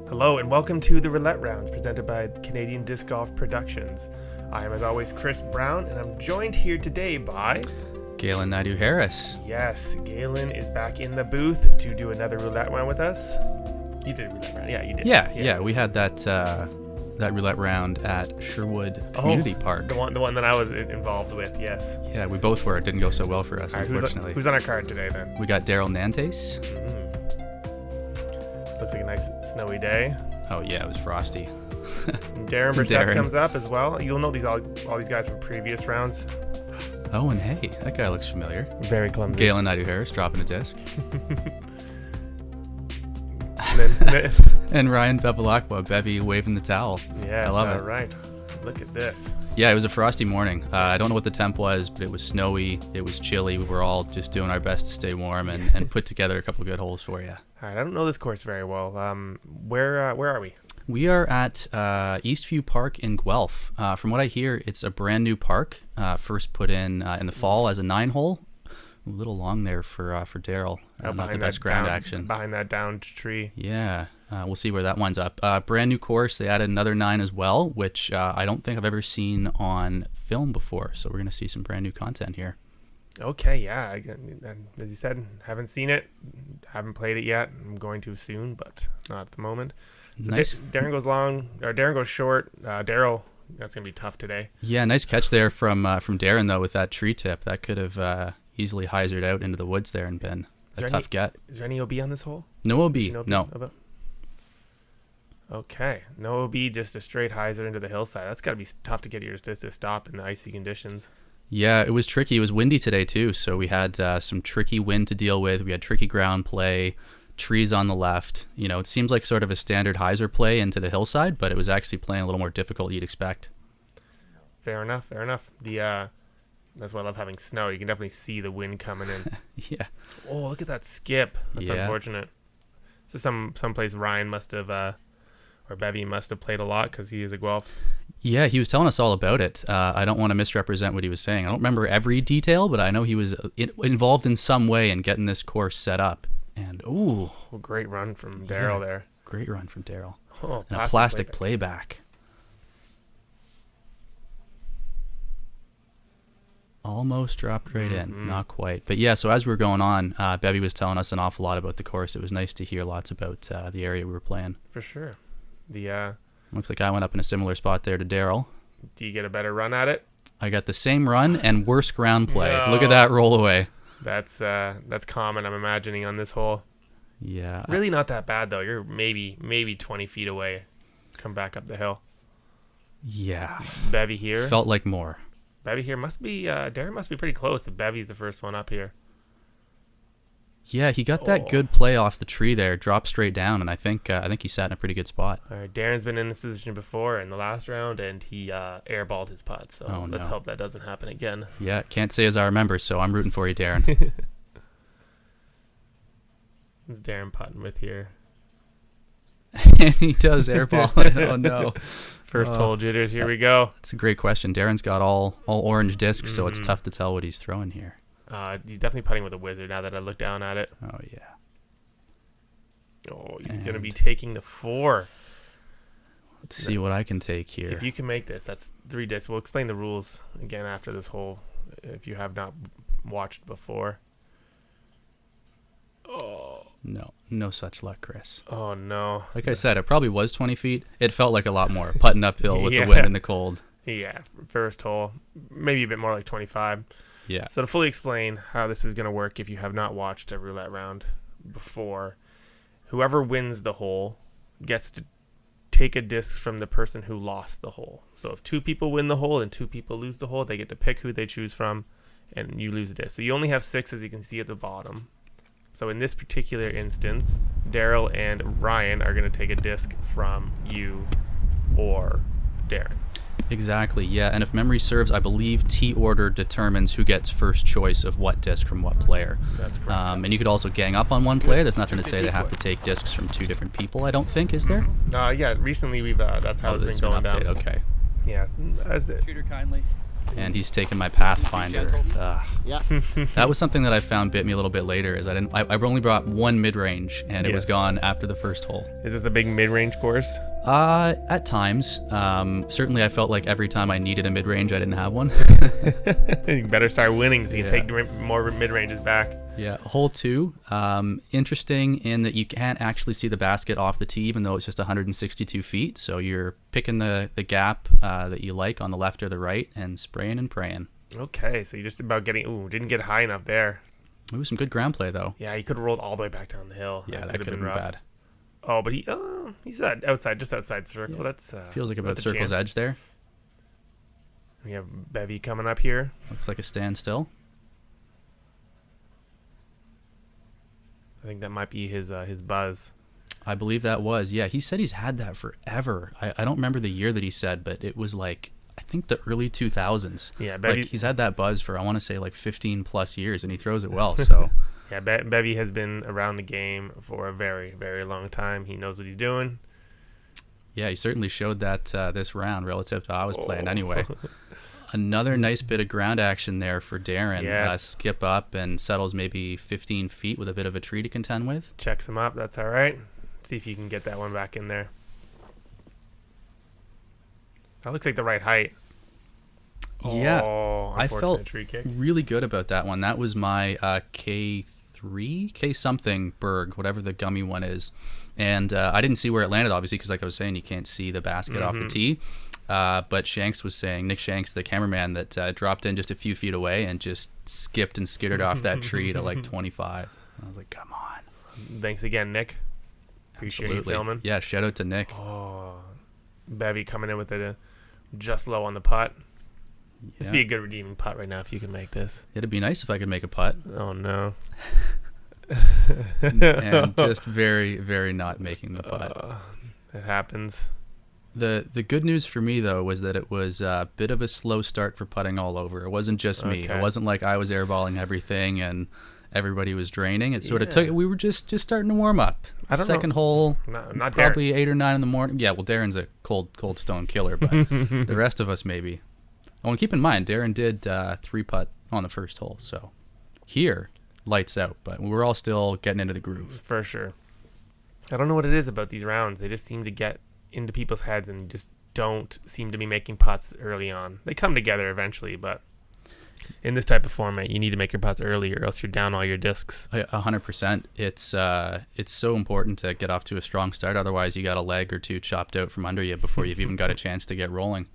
Hello and welcome to the Roulette Rounds presented by Canadian Disc Golf Productions. I am as always Chris Brown and I'm joined here today by Galen Naidoo Harris. Yes, Galen is back in the booth to do another roulette round with us. You did a roulette round, yeah, you did. Yeah. We had that roulette round at Sherwood Community Park. The one that I was involved with, yes. Yeah, we both were. It didn't go so well for us, unfortunately. Who's on our card today then? We got Nantais. Looks like a nice snowy day. Oh yeah, it was frosty. Darren Berseth comes up as well. You'll know all these guys from previous rounds. Oh, and hey, that guy looks familiar. Very clumsy. Galen Naidoo Harris dropping a disc. And Ryan Bevliacqua, Bevy waving the towel. Yeah, I love it. Right. Look at this. Yeah, it was a frosty morning. I don't know what the temp was, but it was snowy. It was chilly. We were all just doing our best to stay warm and put together a couple good holes for you. All right, I don't know this course very well. Where are we? We are at Eastview Park in Guelph. From what I hear, it's a brand new park. First put in the fall as a 9-hole. A little long there for Daryl. Not the best ground action. Behind that downed tree. Yeah, we'll see where that winds up. Brand new course. They added another 9 as well, which I don't think I've ever seen on film before. So we're going to see some brand new content here. Okay, yeah. As you said, haven't seen it. Haven't played it yet. I'm going to soon, but not at the moment. So nice. Darren goes long, or Darren goes short. Daryl, that's going to be tough today. Yeah, nice catch there from Darren, though, with that tree tip. That could have easily hyzered out into the woods there and been a tough get. Is there any OB on this hole? No OB, no. Okay, no OB, just a straight hyzer into the hillside. That's got to be tough to get yours to stop in the icy conditions. Yeah, it was tricky. It was windy today, too, so we had some tricky wind to deal with. We had tricky ground play, trees on the left. You know, it seems like sort of a standard hyzer play into the hillside, but it was actually playing a little more difficult you'd expect. Fair enough. That's why I love having snow. You can definitely see the wind coming in. Yeah. Oh, look at that skip. That's unfortunate. So some place Ryan must have, or Bevy must have played a lot because he is a Guelph. Yeah, he was telling us all about it. I don't want to misrepresent what he was saying. I don't remember every detail, but I know he was involved in some way in getting this course set up. And great run from Daryl there. Great run from Daryl. Oh, and a plastic playback. Almost dropped right in, not quite. But yeah, so as we were going on, Bevy was telling us an awful lot about the course. It was nice to hear lots about the area we were playing. For sure. Looks like I went up in a similar spot there to Daryl. Do you get a better run at it? I got the same run and worse ground play. No. Look at that roll away. That's common, I'm imagining, on this hole. Yeah. Really not that bad, though. You're maybe 20 feet away. Come back up the hill. Yeah. Bevy here. Felt like more. Bevy here must be, Darren must be pretty close if Bevy's the first one up here. Yeah, he got that good play off the tree there, dropped straight down, and I think he sat in a pretty good spot. All right, Darren's been in this position before in the last round, and he airballed his putt, so let's hope that doesn't happen again. Yeah, can't say as I remember, so I'm rooting for you, Darren. What's Darren putting with here? And he does airball it. Oh, no. First hole jitters, here we go. That's a great question. Darren's got all orange discs, so it's tough to tell what he's throwing here. He's definitely putting with a wizard now that I look down at it. Oh, yeah. Oh, he's going to be taking the 4. Let's see what I can take here. If you can make this, that's 3 discs. We'll explain the rules again after this hole if you have not watched before. Oh. No such luck, Chris. Oh, no. Like I said, it probably was 20 feet. It felt like a lot more, putting uphill with the wind and the cold. Yeah, first hole, maybe a bit more like 25. Yeah. So to fully explain how this is going to work, if you have not watched a roulette round before, whoever wins the hole gets to take a disc from the person who lost the hole. So if 2 people win the hole and 2 people lose the hole, they get to pick who they choose from, and you lose a disc. So you only have 6, as you can see at the bottom. So in this particular instance, Daryl and Ryan are going to take a disc from you or Darren. Exactly, yeah. And if memory serves, I believe T order determines who gets first choice of what disc from what player. That's correct. And you could also gang up on one player. There's nothing to say they have to take discs from 2 different people, I don't think, is there? Yeah, recently we've that's how it's been going down. Okay. Yeah. Treat her kindly. and he's taken my Pathfinder. Yeah. That was something that I found bit me a little bit later. Is I only brought one mid-range, and it was gone after the first hole. Is this a big mid-range course? At times. Certainly, I felt like every time I needed a mid-range, I didn't have one. You better start winning so you can take more mid-ranges back. Yeah, hole 2, interesting in that you can't actually see the basket off the tee, even though it's just 162 feet. So you're picking the gap that you like on the left or the right and spraying and praying. Okay, so you just about didn't get high enough there. It was some good ground play, though. Yeah, he could have rolled all the way back down the hill. Yeah, that could have been bad. Oh, but he's outside, just outside circle. Yeah. That's feels like about circle's edge there. We have Bevy coming up here. Looks like a standstill. I think that might be his buzz. I believe that was. Yeah, he said he's had that forever. I don't remember the year that he said, but it was like, I think the early 2000s. Yeah, Bevy, he's had that buzz for, I want to say, like 15 plus years, and he throws it well. So yeah, Bevy has been around the game for a very, very long time. He knows what he's doing. Yeah, he certainly showed that this round relative to how I was playing anyway. Another nice bit of ground action there for Darren. Yes. Skip up and settles maybe 15 feet with a bit of a tree to contend with. Checks him up. That's all right. See if you can get that one back in there. That looks like the right height. Yeah, I felt tree kick. really good about that one. That was my K3, K something Berg, whatever the gummy one is. And I didn't see where it landed, obviously, because like I was saying, you can't see the basket off the tee. But Shanks was saying, Nick Shanks, the cameraman, that dropped in just a few feet away and just skipped and skittered off that tree to like 25. I was like, come on. Thanks again, Nick. Appreciate you filming. Yeah, shout out to Nick. Oh, Bevy coming in with it just low on the putt. Yeah. This would be a good redeeming putt right now if you can make this. It'd be nice if I could make a putt. Oh, no. And just very, very not making the putt. It happens. The good news for me, though, was that it was a bit of a slow start for putting all over. It wasn't just me. It wasn't like I was airballing everything and everybody was draining. It sort of took. We were just starting to warm up. Second hole, not probably Darren. 8 or 9 in the morning. Yeah, well, Darren's a cold stone killer, but the rest of us maybe. Oh, and keep in mind, Darren did 3-putt on the first hole, so here, lights out. But we're all still getting into the groove. For sure. I don't know what it is about these rounds. They just seem to get into people's heads and just don't seem to be making putts early on. They come together eventually, but in this type of format, you need to make your putts early or else you're down all your discs. 100%. It's so important to get off to a strong start. Otherwise, you got a leg or two chopped out from under you before you've even got a chance to get rolling.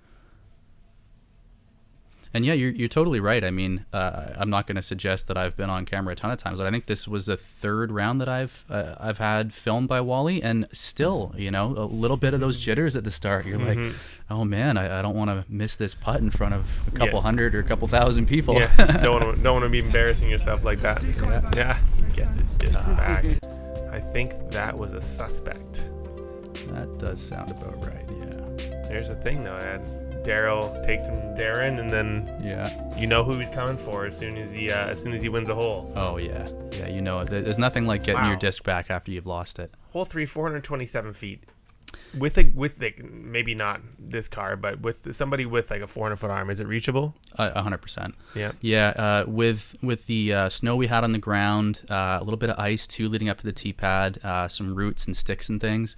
And yeah, you're totally right. I mean, I'm not going to suggest that I've been on camera a ton of times, but I think this was the third round that I've had filmed by Wally, and still, a little bit of those jitters at the start. You're like, oh man, I don't want to miss this putt in front of a couple hundred or a couple thousand people. Yeah, don't want to be embarrassing yourself like that. Yeah, he gets his disc back. I think that was a suspect. That does sound about right. Yeah. There's the thing though, Ed. Daryl takes from Darren, and then you know who he's coming for as soon as he wins the hole. So. Oh yeah, there's nothing like getting your disc back after you've lost it. Hole 3, 427 feet, with maybe not this car, but with somebody with like a 400-foot arm. Is it reachable? 100%. Yeah. Yeah. With the snow we had on the ground, a little bit of ice too leading up to the tee pad, some roots and sticks and things.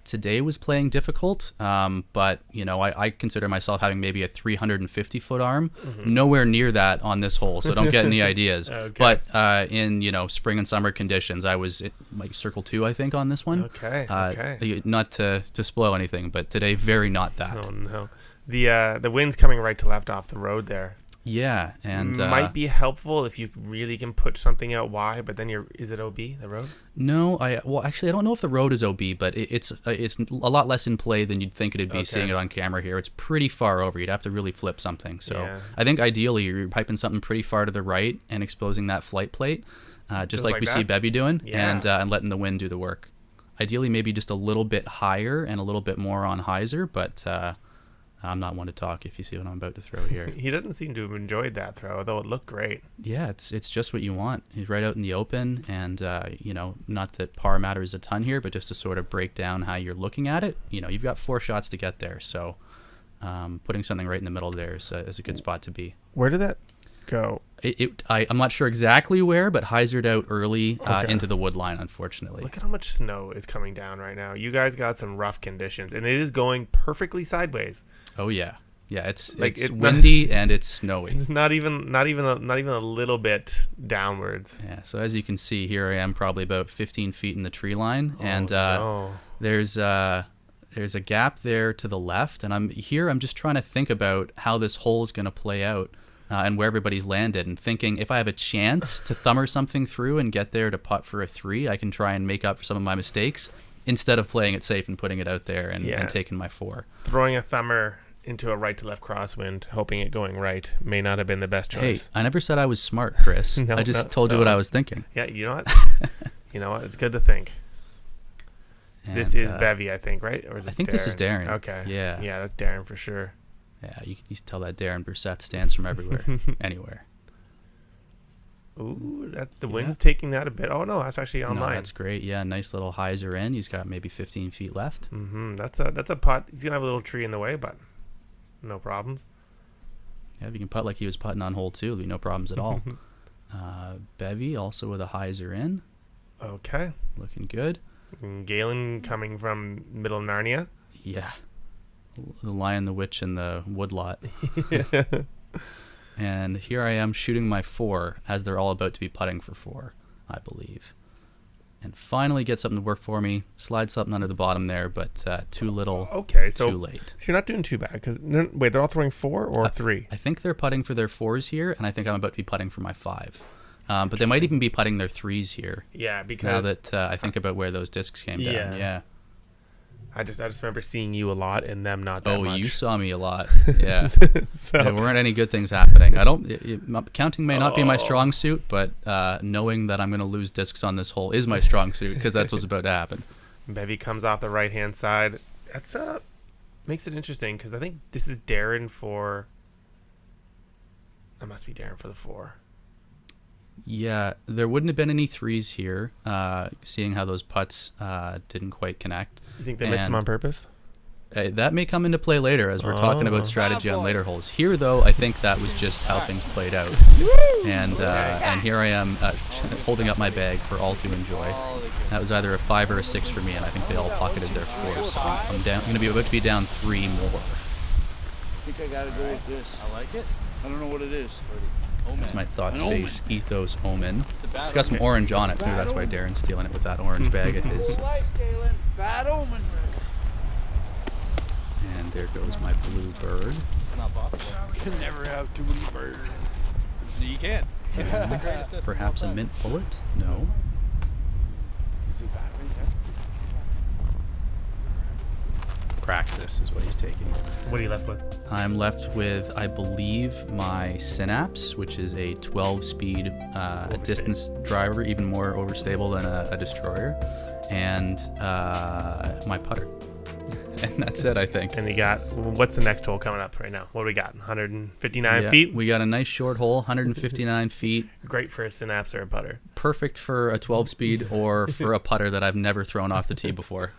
Today was playing difficult, but I consider myself having maybe a 350-foot arm. Nowhere near that on this hole, so don't get any ideas. Okay. But in spring and summer conditions, I was at like circle 2, I think, on this one. Okay. Not to spoil anything, but today very not that. Oh no, the wind's coming right to left off the road there. Yeah, and might be helpful if you really can put something out wide, but then is it OB, the road? No, actually I don't know if the road is OB, but it's a lot less in play than you'd think it'd be seeing it on camera here. It's pretty far over. You'd have to really flip something. So I think ideally you're piping something pretty far to the right and exposing that flight plate, just like we see Bevy doing, and letting the wind do the work. Ideally maybe just a little bit higher and a little bit more on hyzer, but I'm not one to talk, if you see what I'm about to throw here. He doesn't seem to have enjoyed that throw, though it looked great. Yeah, it's just what you want. He's right out in the open, and not that par matters a ton here, but just to sort of break down how you're looking at it. You've got 4 shots to get there, so Putting something right in the middle there is a good spot to be. Where did that go? I'm not sure exactly where, but hyzered out early into the wood line, unfortunately. Look at how much snow is coming down right now. You guys got some rough conditions, and it is going perfectly sideways. Oh yeah, yeah. It's Like, windy and it's snowy. It's not even a little bit downwards. Yeah. So as you can see, here I am, probably about 15 feet in the tree line, and No. there's a gap there to the left, and I'm just trying to think about how this hole is going to play out. And where everybody's landed, and thinking if I have a chance to thumber something through and get there to putt for a 3, I can try and make up for some of my mistakes instead of playing it safe and putting it out there and taking my 4. Throwing a thumber into a right to left crosswind, hoping it going right, may not have been the best choice. Hey, I never said I was smart, Chris. No, I just told you what I was thinking. Yeah, you know what? You know what? It's good to think. And, this is Bevy, I think, right? Or is it I think Darren? This is Darren. Okay. Yeah. Yeah, that's Darren for sure. Yeah, you can tell that Darren Berseth stands from everywhere, anywhere. Ooh, the wind's taking that a bit. Oh no, that's actually online. No, that's great. Yeah, nice little hyzer in. He's got maybe 15 feet left. Mm-hmm. That's a putt. He's gonna have a little tree in the way, but no problems. Yeah, if you can putt like he was putting on hole 2, there'll be no problems at all. Bevy also with a hyzer in. Okay. Looking good. And Galen coming from middle of Narnia. Yeah. The Lion, the Witch, and the Woodlot. And here I am shooting my 4 as they're all about to be putting for 4, I believe. And finally get something to work for me. Slide something under the bottom there, but too little, okay, so, too late. So you're not doing too bad. Wait, they're all throwing 4 or 3? I think they're putting for their 4s here, and I think I'm about to be putting for my 5. But they might even be putting their 3s here. Yeah, because now that I think about where those discs came down. Yeah. I just remember seeing you a lot and them not that much. Oh, you saw me a lot. Yeah. So there weren't any good things happening. Counting may not be my strong suit, but knowing that I'm going to lose discs on this hole is my strong suit, because that's what's about to happen. Bevy comes off the right hand side. That's makes it interesting, because I think this is Darren for. That must be Darren for the 4. Yeah, there wouldn't have been any 3s here, seeing how those putts didn't quite connect. You think they missed them on purpose? That may come into play later as we're talking about strategy on later holes. Here, though, I think that was just how things played out. And here I am holding up my bag for all to enjoy. That was either a 5 or a 6 for me, and I think they all pocketed their 4. So I'm going to be about to be down 3 more. I think I gotta go with this. I like it. I don't know what it is. That's my Thought Space Ethos Omen. It's got some orange on it, so maybe that's why Darren's stealing it with that orange bag of his. Bad omen. And there goes my blue bird. You can never have too many birds. You can't. Perhaps a mint bullet? No. Praxis is what he's taking. What are you left with? I'm left with, I believe, my Synapse, which is a 12-speed distance driver, even more overstable than a destroyer, and my putter. And that's it, I think. And you got, what's the next hole coming up right now? What do we got? 159 feet? We got a nice short hole, 159 feet. Great for a Synapse or a putter. Perfect for a 12-speed or for a putter that I've never thrown off the tee before.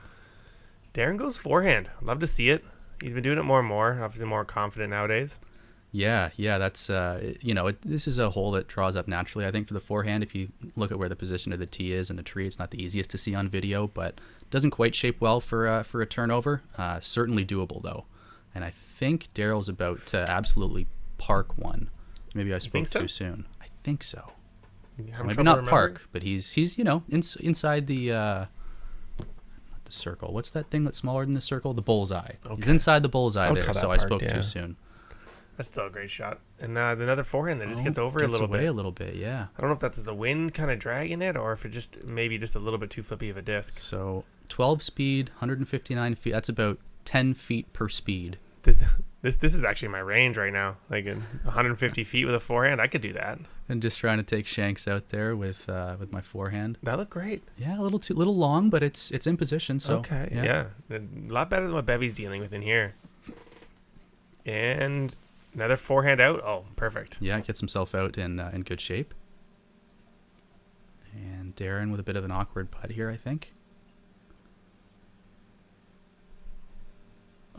Darren goes forehand. Love to see it. He's been doing it more and more. Obviously more confident nowadays. Yeah, that's this is a hole that draws up naturally. I think for the forehand, if you look at where the position of the tee is and the tree, it's not the easiest to see on video, but doesn't quite shape well for a turnover. Certainly doable though, and I think Daryl's about to absolutely park one. Maybe I spoke too soon. I think so. Maybe not park, but he's inside the. Circle. What's that thing that's smaller than the circle? The bullseye. Okay. He's inside the bullseye there, so I spoke too soon. That's still a great shot. And another forehand that just gets over a little bit. A little bit, yeah. I don't know if that's a wind kind of dragging it or if it maybe just a little bit too flippy of a disc. So 12 speed, 159 feet. That's about 10 feet per speed. This is actually my range right now. Like 150 feet with a forehand, I could do that. And just trying to take shanks out there with my forehand. That looked great. Yeah, a little long, but it's in position. So okay, yeah, a lot better than what Bevy's dealing with in here. And another forehand out. Oh, perfect. Yeah, gets himself out in good shape. And Darren with a bit of an awkward putt here, I think.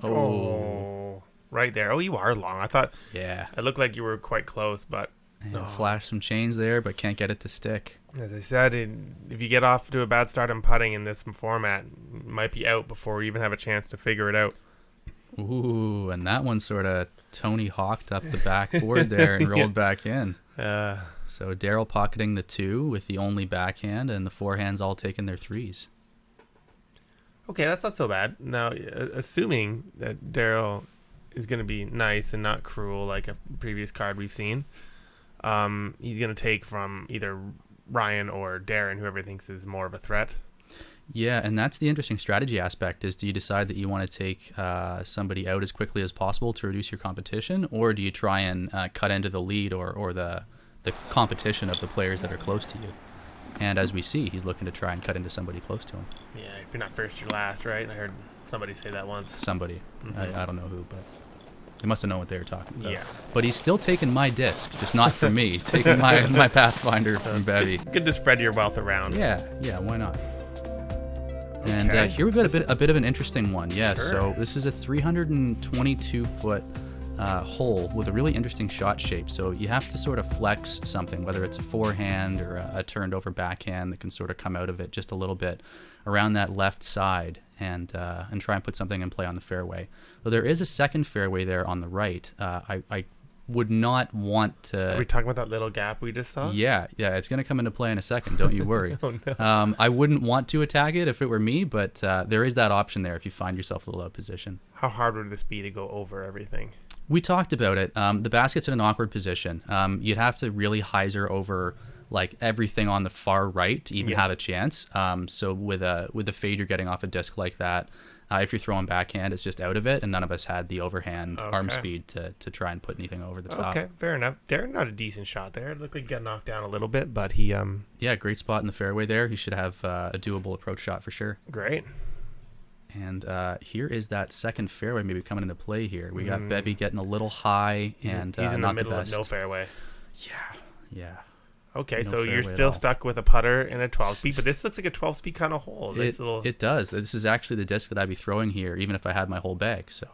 Oh. right there. Oh, you are long. I thought Yeah. it looked like you were quite close, but And flash some chains there, but can't get it to stick. as I said, if you get off to a bad start in putting in this format, you might be out before you even have a chance to figure it out. Ooh, and that one sort of Tony Hawked up the backboard there and rolled back in. So Daryl pocketing the 2 with the only backhand, and the forehands all taking their 3s. Okay, that's not so bad. Now, assuming that Daryl is going to be nice and not cruel like a previous card we've seen, he's going to take from either Ryan or Darren, whoever thinks is more of a threat. Yeah, and that's the interesting strategy aspect is, do you decide that you want to take somebody out as quickly as possible to reduce your competition, or do you try and cut into the lead or the competition of the players that are close to you? And as we see, he's looking to try and cut into somebody close to him. Yeah, if you're not first, you're last, right? I heard somebody say that once. Somebody. I don't know who, but they must have known what they were talking about. Yeah. But he's still taking my disc, just not for me. He's taking my Pathfinder from Bevy. Good to spread your wealth around. Yeah, why not? And Okay. here we've got a bit of an interesting one. Yeah, Sure. so this is a 322-foot hole with a really interesting shot shape. So you have to sort of flex something, whether it's a forehand or a turned over backhand that can sort of come out of it just a little bit around that left side and try and put something in play on the fairway. Well, there is a second fairway there on the right. I would not want to... Are we talking about that little gap we just saw? Yeah, it's going to come into play in a second. Don't you worry. Oh, no. I wouldn't want to attack it if it were me, but there is that option there if you find yourself a little out of position. How hard would this be to go over everything? We talked about it. The basket's in an awkward position. You'd have to really hyzer over like everything on the far right to even have a chance. So with the fade you're getting off a disc like that, if you're throwing backhand, it's just out of it, and none of us had the overhand arm speed to try and put anything over the top. Okay, fair enough. Darren got a decent shot there. It looked like he got knocked down a little bit, but he Yeah, great spot in the fairway there. He should have a doable approach shot for sure. great. And here is that second fairway maybe coming into play here. We got Bevy getting a little high and he's in not the middle the best. of no fairway. Yeah. Okay, No so fairway you're at still all. stuck with a putter and a 12 speed, but this looks like a 12 speed kind of hole. It does. This is actually the disc that I'd be throwing here, even if I had my whole bag. So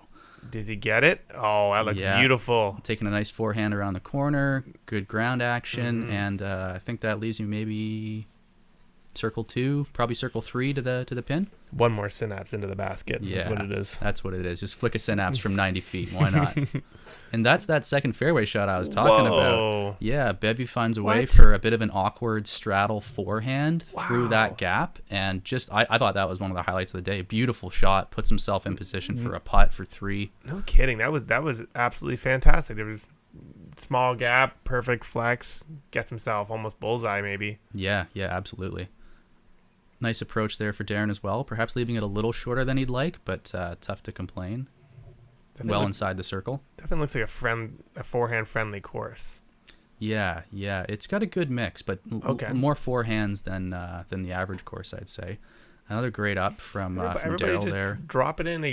Does he get it? Oh, that looks Yeah. beautiful. taking a nice forehand around the corner, good ground action, and I think that leaves you maybe circle 2, probably circle 3 to the pin. One more synapse into the basket. Yeah, That's what it is. That's what it is. Just flick a synapse from 90 feet. Why not? And that's that second fairway shot I was talking Whoa. about. Yeah, Bevy finds a way What? for a bit of an awkward straddle forehand through Wow. that gap. And just, I thought that was one of the highlights of the day. Beautiful shot. Puts himself in position for a putt for 3. No kidding. That was absolutely fantastic. There was small gap, perfect flex, gets himself almost bullseye maybe. Yeah, absolutely. Nice approach there for Darren as well. Perhaps leaving it a little shorter than he'd like, but tough to complain. Definitely Inside the circle. Definitely looks like a forehand friendly course. Yeah. It's got a good mix, but more forehands than the average course, I'd say. Another great up from Everybody Daryl just there. drop it in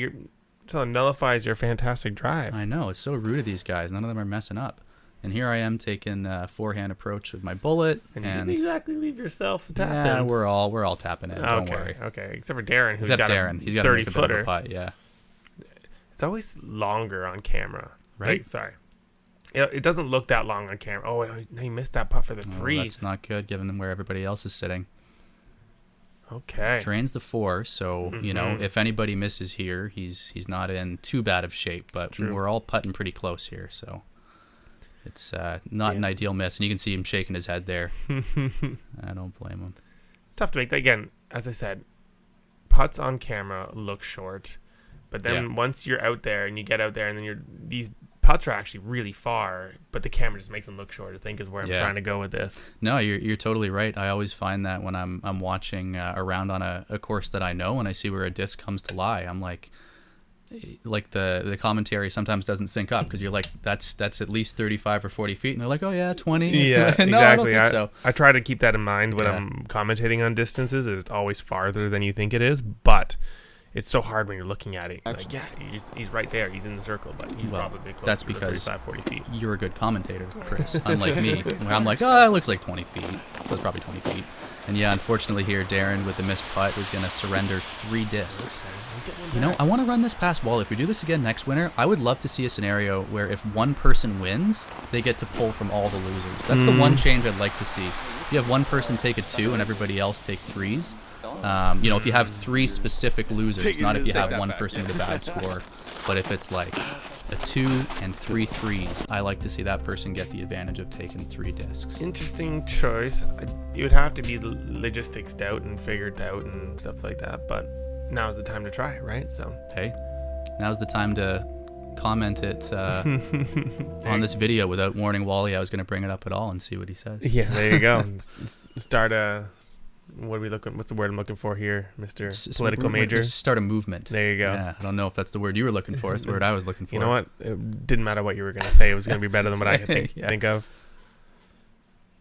until it nullifies your fantastic drive. I know, it's so rude of these guys. None of them are messing up. And here I am taking a forehand approach with my bullet. And you didn't exactly leave yourself a tap yeah, in. we're all tapping in. Don't worry. Okay. Except for Darren, who's Except got Darren, a he's got a 30 footer. putt. Yeah. It's always longer on camera, Right? Like, sorry. It doesn't look that long on camera. Oh, no, he missed that putt for the Oh, three. that's not good, given them where everybody else is sitting. Okay. Drains the 4, so if anybody misses here, he's not in too bad of shape. But true. we're all putting pretty close here, so it's not an ideal miss. And you can see him shaking his head there. I don't blame him. It's tough to make. Again, as I said, putts on camera look short, but then once you're out there and you get out there, and then these putts are actually really far, but the camera just makes them look short, I think, is where I'm trying to go with this. No, you're totally right. I always find that when I'm watching around on a course that I know, and I see where a disc comes to lie, I'm like the commentary sometimes doesn't sync up, because you're like, that's at least 35 or 40 feet, and they're like, oh yeah, 20. Yeah, no, exactly. I don't think so. I try to keep that in mind when I'm commentating on distances. It's always farther than you think it is, but it's so hard when you're looking at it. Like, yeah, he's right there. He's in the circle, but he's probably close that's to the because 35, 40 feet. You're a good commentator, Chris, unlike me. Where I'm like, oh, it looks like 20 feet. So it's probably 20 feet. And yeah, unfortunately here, Darren with the missed putt is going to surrender 3 discs. You know, I want to run this past Wally. If we do this again next winter, I would love to see a scenario where if one person wins, they get to pull from all the losers. That's the one change I'd like to see. If you have one person take a 2 and everybody else take 3s, you know, if you have 3 specific losers, not if you have one person with a bad score, but if it's like a 2 and 3 3s, I like to see that person get the advantage of taking 3 discs. Interesting choice. You would have to be logistics out and figured out and stuff like that, but now's the time to try it, right? So hey, now's the time to comment it on this video without warning Wally I was going to bring it up at all and see what he says. Yeah, there you go. Start a what's the word I'm looking for here, Mr. Political Major? Start a movement. There you go. Yeah, I don't know if that's the word you were looking for. It's the word I was looking for. You know what? It didn't matter what you were going to say. It was going to be better than what I could think of.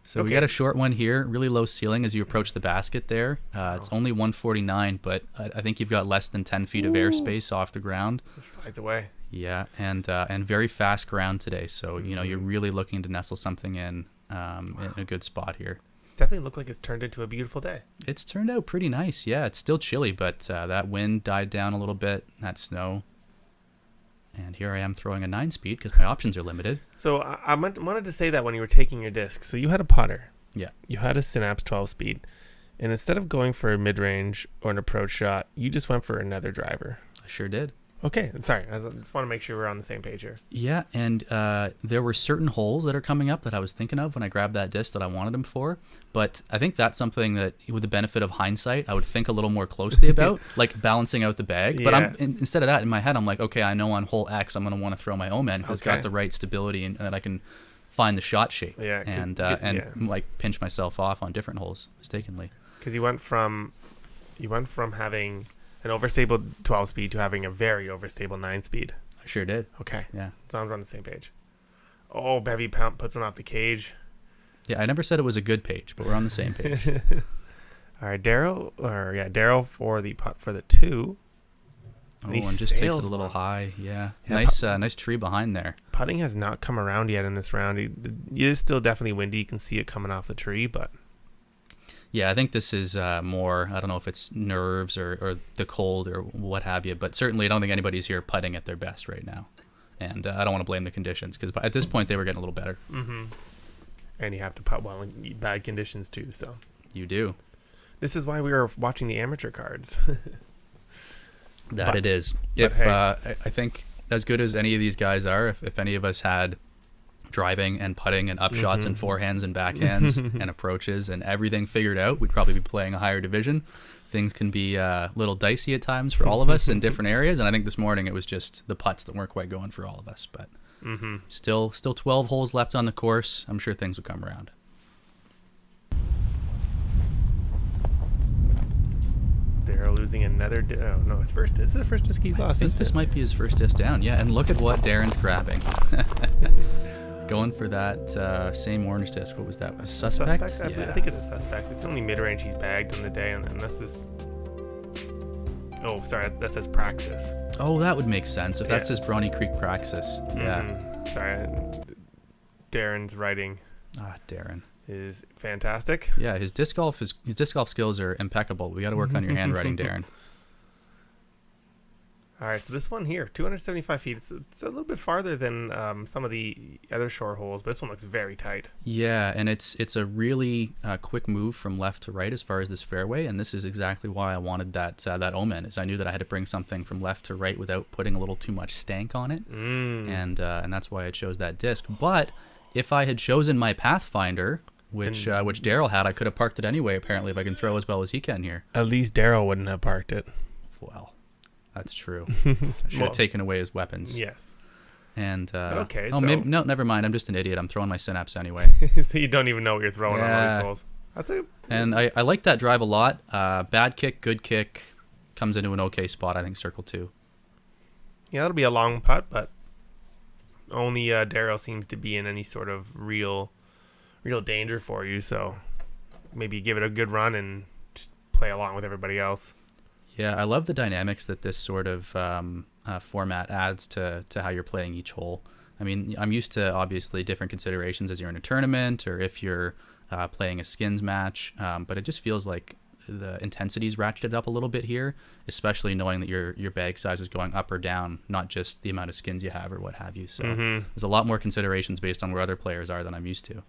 So we got a short one here, really low ceiling as you approach the basket there. It's only 149, but I think you've got less than 10 feet of airspace off the ground. It slides away. Yeah, and very fast ground today. So, you know, you're really looking to nestle something in a good spot here. It definitely looked like it's turned into a beautiful day. It's turned out pretty nice. Yeah, it's still chilly, but that wind died down a little bit, that snow. And here I am throwing a 9-speed because my options are limited. So I wanted to say that when you were taking your disc. So you had a putter. Yeah. You had a Synapse 12-speed. And instead of going for a mid-range or an approach shot, you just went for another driver. I sure did. Okay, sorry. I just want to make sure we're on the same page here. Yeah, and there were certain holes that are coming up that I was thinking of when I grabbed that disc that I wanted them for. But I think that's something that, with the benefit of hindsight, I would think a little more closely about, like balancing out the bag. Yeah. But instead of that, in my head, I'm like, okay, I know on hole X I'm going to want to throw my omen because it's got the right stability and that I can find the shot shape and like pinch myself off on different holes mistakenly. Because you went from having an overstable 12-speed to having a very overstable 9-speed. I sure did. Okay. Yeah. Sounds we're on the same page. Oh, Bevy Pump puts one off the cage. Yeah, I never said it was a good page, but we're on the same page. All right, Daryl for the putt for the 2. And just takes it a little high. Yeah. Nice tree behind there. Putting has not come around yet in this round. It is still definitely windy. You can see it coming off the tree, but... Yeah, I think this is more, I don't know if it's nerves or the cold or what have you, but certainly I don't think anybody's here putting at their best right now. And I don't want to blame the conditions because at this point they were getting a little better. Mm-hmm. And you have to putt well in bad conditions too. So you do. This is why we were watching the amateur cards. It is. I think as good as any of these guys are, if any of us had driving and putting and upshots and forehands and backhands and approaches and everything figured out, we'd probably be playing a higher division. Things can be a little dicey at times for all of us in different areas, and I think this morning it was just the putts that weren't quite going for all of us, but still 12 holes left on the course. I'm sure things will come around. They're losing another his first. This is the first disc he's lost. I think this might be his first disc down. Yeah, and look at what Darren's grabbing. Going for that same orange disc. What was that? A suspect? I think it's a suspect. It's only mid-range he's bagged on the day, and this is... Oh, sorry, that says Praxis. Oh, that would make sense if that says Brawny Creek Praxis. Yeah. Sorry, Darren's writing. Darren is fantastic. Yeah, his disc golf skills are impeccable. We got to work on your handwriting, Darren. All right, so this one here, 275 feet. It's a little bit farther than some of the other short holes, but this one looks very tight. Yeah, and it's a really quick move from left to right as far as this fairway, and this is exactly why I wanted that omen, is I knew that I had to bring something from left to right without putting a little too much stank on it, and that's why I chose that disc. But if I had chosen my Pathfinder, which Daryl had, I could have parked it anyway, apparently, if I can throw as well as he can here. At least Daryl wouldn't have parked it. Well... That's true. I should have taken away his weapons. Yes. And okay. Maybe, no, never mind. I'm just an idiot. I'm throwing my Synapse anyway. So you don't even know what you're throwing on all these holes. That's it. And I like that drive a lot. Bad kick, good kick, comes into an okay spot. I think circle 2. Yeah, that'll be a long putt, but only Daryl seems to be in any sort of real danger for you. So maybe give it a good run and just play along with everybody else. Yeah, I love the dynamics that this sort of format adds to how you're playing each hole. I mean, I'm used to obviously different considerations as you're in a tournament or if you're playing a skins match, but it just feels like the intensity's ratcheted up a little bit here, especially knowing that your bag size is going up or down, not just the amount of skins you have or what have you. So there's a lot more considerations based on where other players are than I'm used to.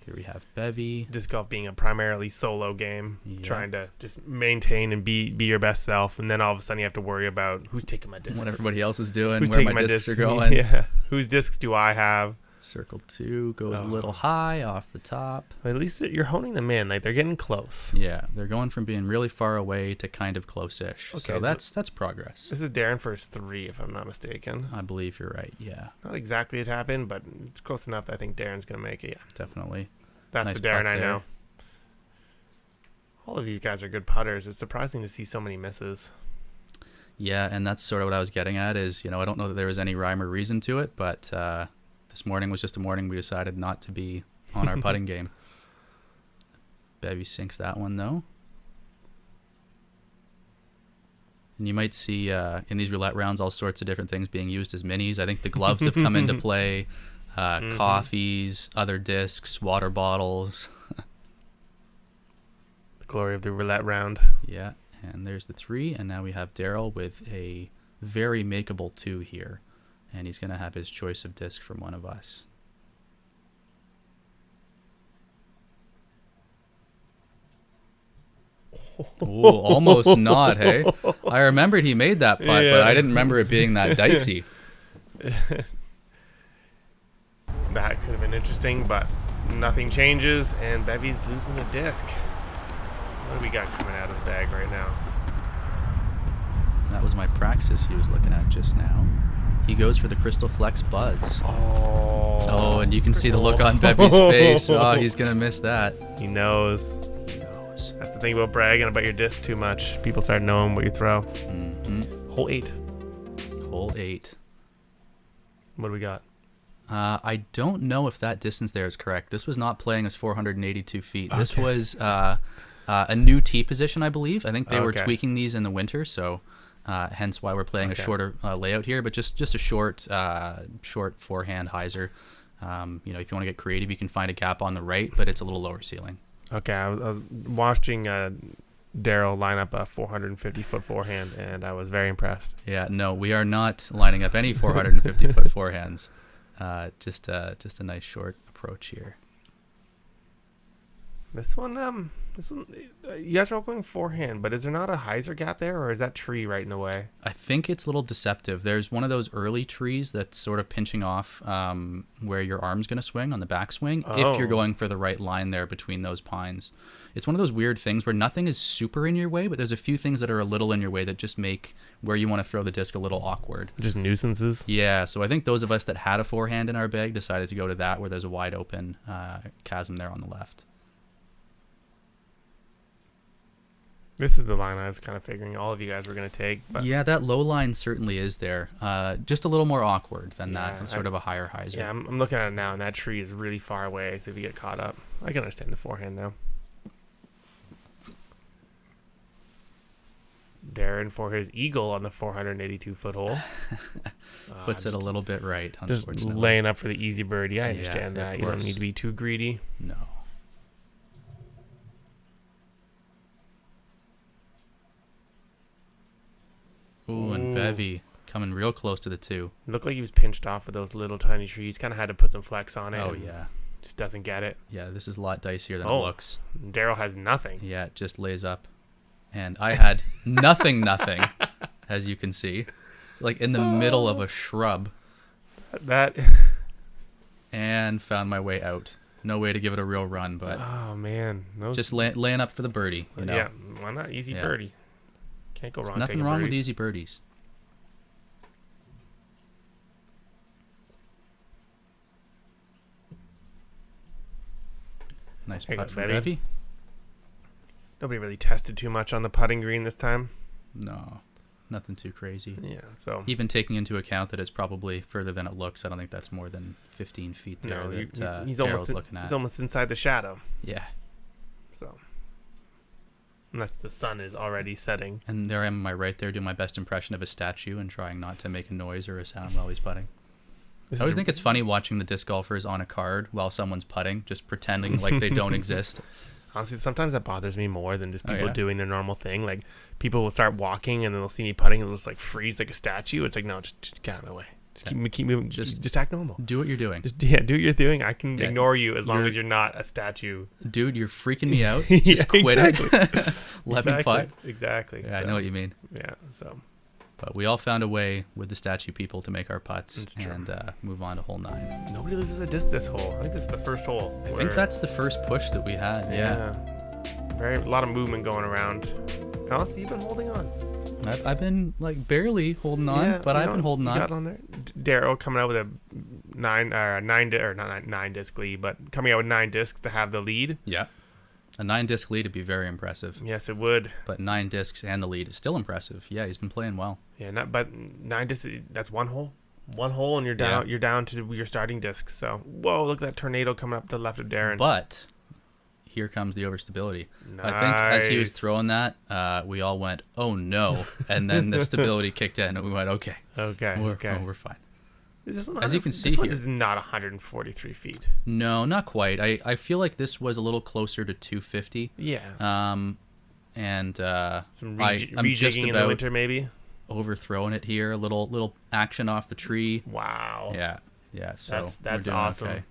Here we have Bevy. Disc golf being a primarily solo game, Yeah. trying to just maintain and be your best self, and then all of a sudden you have to worry about who's taking my discs, What everybody else is doing, who's where taking my discs are discs? going. Yeah, whose discs do I have? Circle 2 goes a Oh. little high off the top. At least you're honing them in, like they're getting close. Yeah, they're going from being really far away to kind of close-ish. Okay, So that's progress. This is Darren for his 3, if I'm not mistaken. I believe you're right. Yeah, Not exactly a tap in, but it's close enough that I think Darren's gonna make it. Yeah, definitely. that's Nice the Darren putt I there. know. All of these guys are good putters. It's surprising to see so many misses. Yeah, and that's sort of what I was getting at is, I don't know that there was any rhyme or reason to it, but this morning was just a morning we decided not to be on our putting game. Bevy sinks that one, though. And you might see in these roulette rounds all sorts of different things being used as minis. I think the gloves have come into play, coffees, other discs, water bottles. The glory of the roulette round. Yeah, and there's the 3, and now we have Daryl with a very makeable 2 here, and he's going to have his choice of disc from one of us. Oh, almost not, hey? I remembered he made that putt, but Yeah. I didn't remember it being that dicey. That could have been interesting, but nothing changes, and Bevy's losing a disc. What do we got coming out of the bag right now? That was my Praxis he was looking at just now. He goes for the Crystal Flex Buzz. Oh, and you can see the look on Bevy's face. Oh, he's going to miss that. He knows. He knows. That's the thing about bragging about your disc too much. People start knowing what you throw. Hole 8. Hole 8. What do we got? I don't know if that distance there is correct. This was not playing as 482 feet. This Okay. was a new tee position, I believe. I think they were Okay. tweaking these in the winter, so hence why we're playing a shorter layout here. But just a short forehand hyzer. If you want to get creative, you can find a gap on the right, but it's a little lower ceiling. Okay, I was watching Daryl line up a 450-foot forehand, and I was very impressed. Yeah, no, we are not lining up any 450-foot forehands. Just a nice short approach here. This one, you guys are all going forehand, but is there not a hyzer gap there, or is that tree right in the way? I think it's a little deceptive. There's one of those early trees that's sort of pinching off where your arm's going to swing on the backswing if you're going for the right line there between those pines. It's one of those weird things where nothing is super in your way, but there's a few things that are a little in your way that just make where you want to throw the disc a little awkward. Just nuisances? Yeah, so I think those of us that had a forehand in our bag decided to go to that where there's a wide open chasm there on the left. This is the line I was kind of figuring all of you guys were going to take. But Yeah, that low line certainly is there. Just a little more awkward than Yeah, that, sort of a higher hyzer. yeah, I'm looking at it now, and that tree is really far away, so if you get caught up, I can understand the forehand now. Darren for his eagle on the 482-foot hole. Puts it a little bit right, Just unfortunately. laying up for the easy birdie. I Yeah, understand of that. You don't course. need to be too greedy. No. Ooh, and Ooh. Bevy coming real close to the 2. It looked like he was pinched off of those little tiny trees. Kind of had to put some flex on it. Oh, and yeah. Just doesn't get it. Yeah, this is a lot dicier than it Oh. looks. Daryl has nothing. Yeah, it just lays up. And I had nothing, as you can see. It's like in the middle of a shrub, That. and found my way out. No way to give it a real run, but Oh man. Those, just laying up for the birdie. You know? Yeah. Why not easy Yeah. birdie? Can't go There's wrong. nothing taking wrong with birdies. easy birdies. Nice Here you putt go, from Bevy. Bevy. Nobody really tested too much on the putting green this time. No, nothing too crazy. Yeah. So. Even taking into account that it's probably further than it looks, I don't think that's more than 15 feet there No, that he's Daryl's almost looking at. he's almost inside the shadow. Yeah. So unless the sun is already setting. And there I am on my right there doing my best impression of a statue and trying not to make a noise or a sound while he's putting. I always think it's funny watching the disc golfers on a card while someone's putting, just pretending like they don't exist. Honestly, sometimes that bothers me more than just people doing their normal thing. Like, people will start walking and then they'll see me putting and they'll just like freeze like a statue. It's like, no, just get out of my way. Just keep moving. Just act normal. Do what you're doing. Do what you're doing. I can ignore you as long as you're not a statue. Dude, you're freaking me out. Just quit it. Let me putt. Exactly. Yeah, I know what you mean. Yeah, so. But we all found a way with the statue people to make our putts and move on to hole 9. Nobody loses a disc this hole. I think this is the first hole. I think that's the first push that we had. Yeah. A lot of movement going around. Honestly, you've been holding on. I've been like barely holding on, but I've been holding on. Got on there. Daryl coming out with a 9 disc lead, but coming out with 9 discs to have the lead. Yeah. A 9 disc lead would be very impressive. Yes, it would. But 9 discs and the lead is still impressive. Yeah, he's been playing well. Yeah, but 9 discs, that's one hole. One hole and you're down. You're down to your starting discs. So, whoa! Look at that tornado coming up to the left of Darren. But here comes the overstability. Nice. I think as he was throwing that, we all went, "Oh no!" And then the stability kicked in, and we went, "Okay, we're fine." As you can see this here, one is not 143 feet. No, not quite. I feel like this was a little closer to 250. Yeah. And some I'm rejigging just in the winter, maybe. Overthrowing it here, a little action off the tree. Wow. Yeah. So that's awesome. Okay.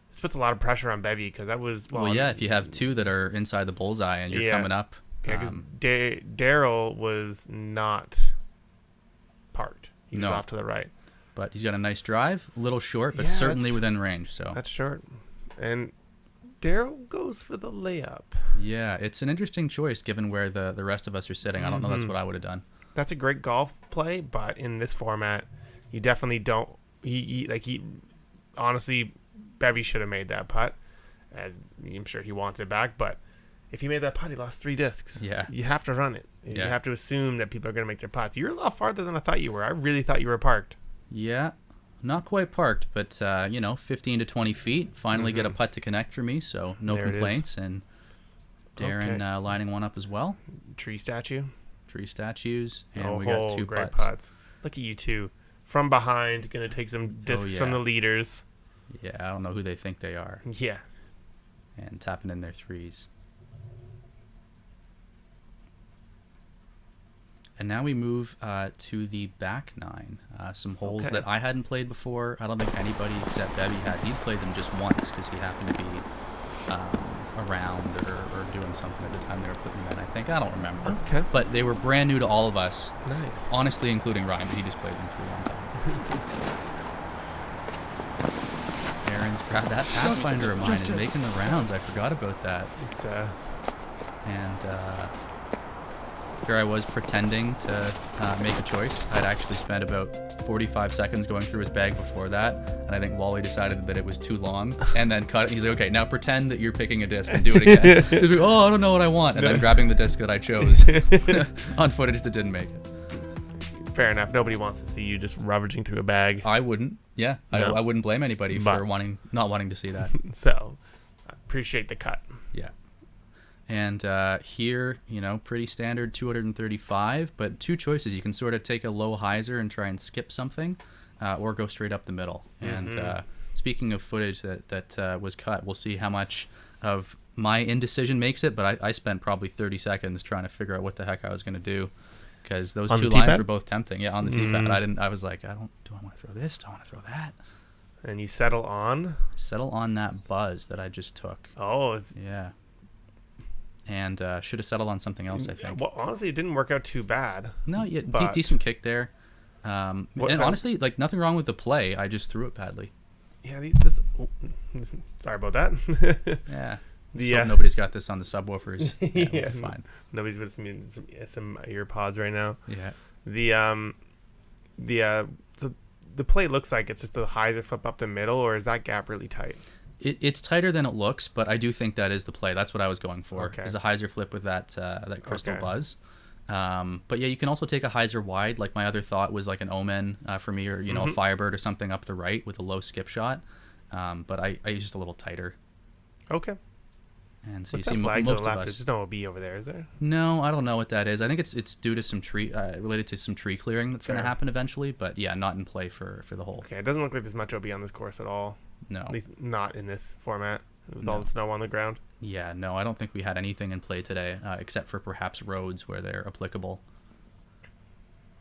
This puts a lot of pressure on Bevy because that was if you have 2 that are inside the bullseye and you're coming up. Yeah, because Daryl was not parked. He was off to the right. But he's got a nice drive, a little short, but certainly within range. So that's short. And Daryl goes for the layup. Yeah, it's an interesting choice given where the rest of us are sitting. I don't know. That's what I would have done. That's a great golf play, but in this format, you definitely don't. He honestly, Bevy should have made that putt. As I'm sure he wants it back, but if he made that putt, he lost 3 discs. Yeah, you have to run it. You have to assume that people are going to make their putts. You're a lot farther than I thought you were. I really thought you were parked. Yeah, not quite parked, but 15 to 20 feet. Finally get a putt to connect for me, so no complaints. And Darren lining one up as well. Tree statues, and we got 2 great putts. Look at you two. From behind, going to take some discs from the leaders. Yeah, I don't know who they think they are. Yeah. And tapping in their 3s. And now we move to the back 9. Some holes that I hadn't played before. I don't think anybody except Bevy had. He'd played them just once because he happened to be around or doing something at the time they were putting them in, I think. I don't remember. Okay. But they were brand new to all of us. Nice. Honestly, including Ryan, but he just played them for a long time. Darren's grabbed that Pathfinder of mine and making the rounds. I forgot about that. Here I was pretending to make a choice. I'd actually spent about 45 seconds going through his bag before that, and I think Wally decided that it was too long, and then cut it. He's like, okay, now pretend that you're picking a disc and do it again. He's like, oh, I don't know what I want, and then grabbing the disc that I chose on footage that didn't make it. Fair enough. Nobody wants to see you just ravaging through a bag. I wouldn't. Yeah, no. I wouldn't blame anybody for not wanting to see that. So, I appreciate the cut. Yeah. And here, pretty standard 235, but 2 choices. You can sort of take a low hyzer and try and skip something, or go straight up the middle. And speaking of footage that was cut, we'll see how much of my indecision makes it, but I spent probably 30 seconds trying to figure out what the heck I was going to do, because those 2 lines were both tempting. Yeah, on the tee pad. I was like, do I want to throw this? Do I want to throw that? And you settle on that buzz that I just took. Oh, yeah. And should have settled on something else, I think. Well, honestly, it didn't work out too bad. No, decent kick there. And honestly, nothing wrong with the play. I just threw it badly. Yeah, sorry about that. Yeah. Nobody's got this on the subwoofers. Yeah, fine. Nobody's with some earpods right now. Yeah. So the play looks like it's just a hyzer flip up the middle, or is that gap really tight? It's tighter than it looks, but I do think that is the play. That's what I was going for. Is a hyzer flip with that crystal buzz. But yeah, you can also take a hyzer wide. Like my other thought was like an Omen for me, or a Firebird or something up the right with a low skip shot. But I used just a little tighter. Okay. And so What's you that see flag to most the of left? us. There's just no OB over there, is there? No, I don't know what that is. I think it's due to some tree related to some tree clearing that's going to Fair. happen eventually. But yeah, not in play for the hole. Okay, it doesn't look like there's much OB on this course at all. No. At least not in this format with No. all the snow on the ground. Yeah, no, I don't think we had anything in play today except for perhaps roads where they're applicable.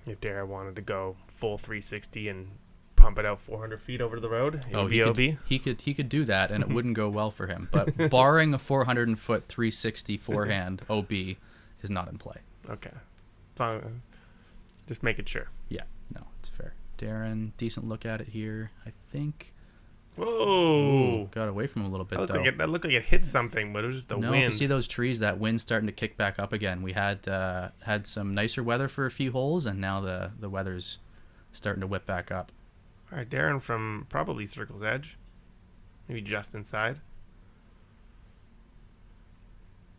If Dara wanted to go full 360 and pump it out 400 feet over to the road, it would be OB. he could do that, and it wouldn't go well for him. But barring a 400-foot 360 forehand, OB is not in play. Okay. Just making sure. Yeah, no, it's fair. Darren, decent look at it here, I think. Whoa! Ooh, got away from him a little bit, though. That looked like it hit something, but it was just the No, wind. if you see those trees, that wind's starting to kick back up again. We had some nicer weather for a few holes, and now the weather's starting to whip back up. All right, Darren from probably Circle's Edge. Maybe just inside.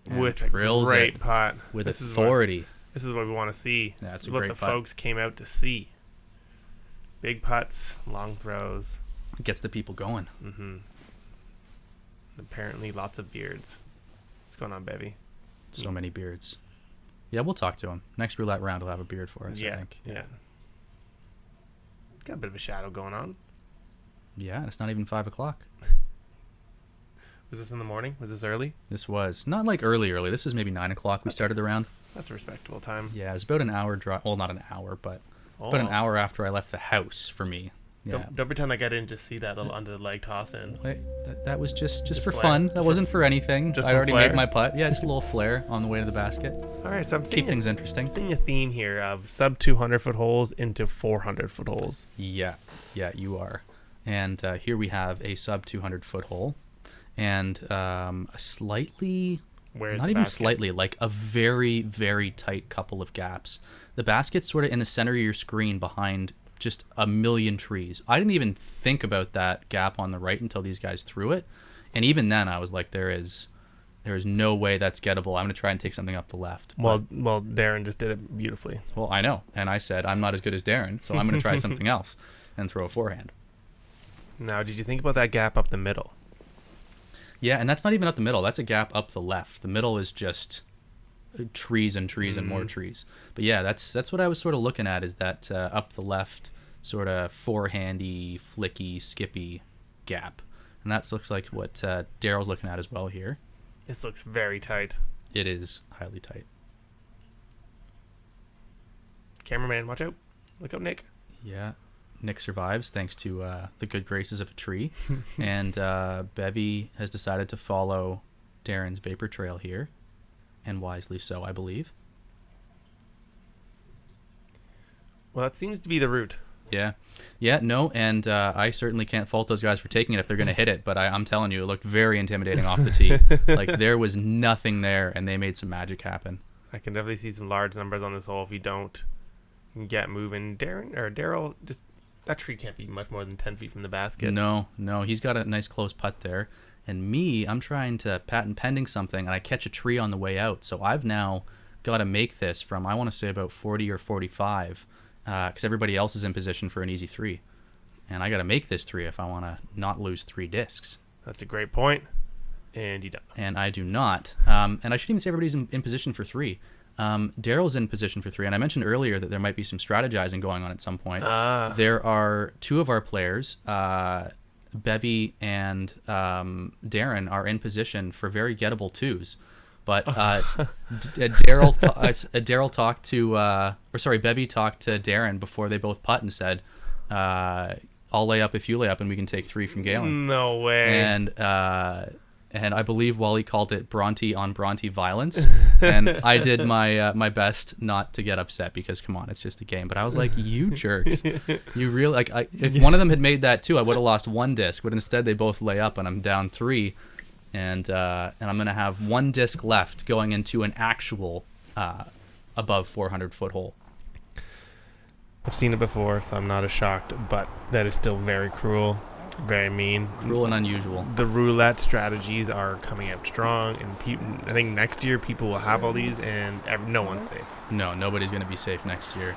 And With a drills great it putt. with This is authority. This is what we want to see. Yeah, This it's is a what great the putt. folks came out to see. Big putts, long throws. Gets the people going. Mm-hmm. Apparently lots of beards. What's going on, Bevy? So many beards. Yeah, we'll talk to him. Next roulette round, he'll have a beard for us, I think. Yeah. Got a bit of a shadow going on. Yeah, and it's not even 5 o'clock. Was this in the morning? Was this early? This was not like early. This is maybe 9 o'clock. We started the round. That's a respectable time. Yeah, it's about an hour drive. Well, not an hour, but about an hour after I left the house for me. Yeah. Don't pretend like I didn't just see that little under the leg toss in. Wait, that was just for flare. fun. That wasn't for anything. Just I some already flare? made my putt. Yeah, just a little flare on the way to the basket. All right, so I'm Keep things interesting. seeing a theme here of sub 200-foot holes into 400-foot holes. Yeah, you are. And here we have a sub 200-foot hole, and a slightly, Where's not the even basket? slightly, like a very, very tight couple of gaps. The basket's sort of in the center of your screen behind just a million trees. I didn't even think about that gap on the right until these guys threw it, and even then I was like, there is no way that's gettable. I'm going to try and take something up the left. Well, Darren just did it beautifully. Well, I know, and I said I'm not as good as Darren, so I'm going to try something else and throw a forehand. Now, did you think about that gap up the middle? Yeah, and that's not even up the middle. That's a gap up the left. The middle is just trees and trees and more trees. But yeah, that's what I was sort of looking at, is that up the left sort of forehandy, flicky, skippy gap. And that looks like what Daryl's looking at as well here. This looks very tight. It is highly tight. Cameraman, watch out. Look out, Nick. Yeah. Nick survives thanks to the good graces of a tree. And Bevy has decided to follow Darren's vapor trail here. And wisely so, I believe. Well, that seems to be the route. Yeah, no, and I certainly can't fault those guys for taking it if they're going to hit it, but I'm telling you, it looked very intimidating off the tee. Like, there was nothing there, and they made some magic happen. I can definitely see some large numbers on this hole if you don't get moving. Daryl, just that tree can't be much more than 10 feet from the basket. No, he's got a nice close putt there. And me, I'm trying to patent pending something, and I catch a tree on the way out. So I've now got to make this from, I want to say, about 40 or 45, because everybody else is in position for an easy 3. And I got to make this 3 if I want to not lose 3 discs. That's a great point. And you don't. And I do not. And I shouldn't even say everybody's in position for 3. Daryl's in position for 3. And I mentioned earlier that there might be some strategizing going on at some point. There are 2 of our players, Bevy and Darren, are in position for very gettable 2s. But Bevy talked to Darren before they both putt and said, I'll lay up if you lay up and we can take 3 from Galen. No way. And I believe Wally called it Bronte on Bronte violence. And I did my best not to get upset because, come on, it's just a game. But I was like, you jerks. You really, like, if one of them had made that too, I would have lost 1 disc. But instead, they both lay up and I'm down 3. And I'm going to have 1 disc left going into an actual above 400-foot hole. I've seen it before, so I'm not as shocked. But that is still very cruel. Very mean. Cruel and unusual. The roulette strategies are coming out strong, and I think next year people will have all these, and no one's safe. No, nobody's going to be safe next year.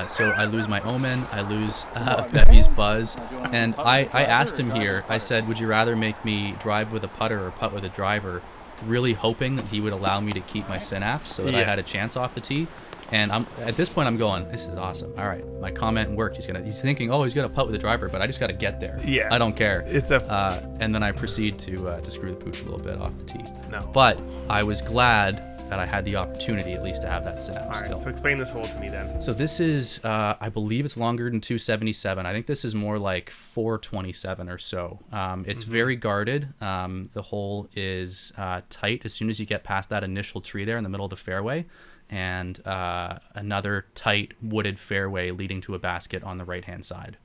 So I lose my Omen, I lose Bevy's Buzz, and I asked him here, I said, would you rather make me drive with a putter or putt with a driver? really hoping that he would allow me to keep my synapse so that I had a chance off the tee. And at this point I'm going, this is awesome. All right, my comment worked. He's thinking, oh, he's gonna putt with the driver, but I just got to get there. Yeah, I don't care. It's and then I proceed to screw the pooch a little bit off the tee. No, but I was glad that I had the opportunity at least to have that synapse. All right, still. so explain this hole to me then. So this is, I believe it's longer than 277. I think this is more like 427 or so. It's very guarded. The hole is tight as soon as you get past that initial tree there in the middle of the fairway, and another tight wooded fairway leading to a basket on the right-hand side.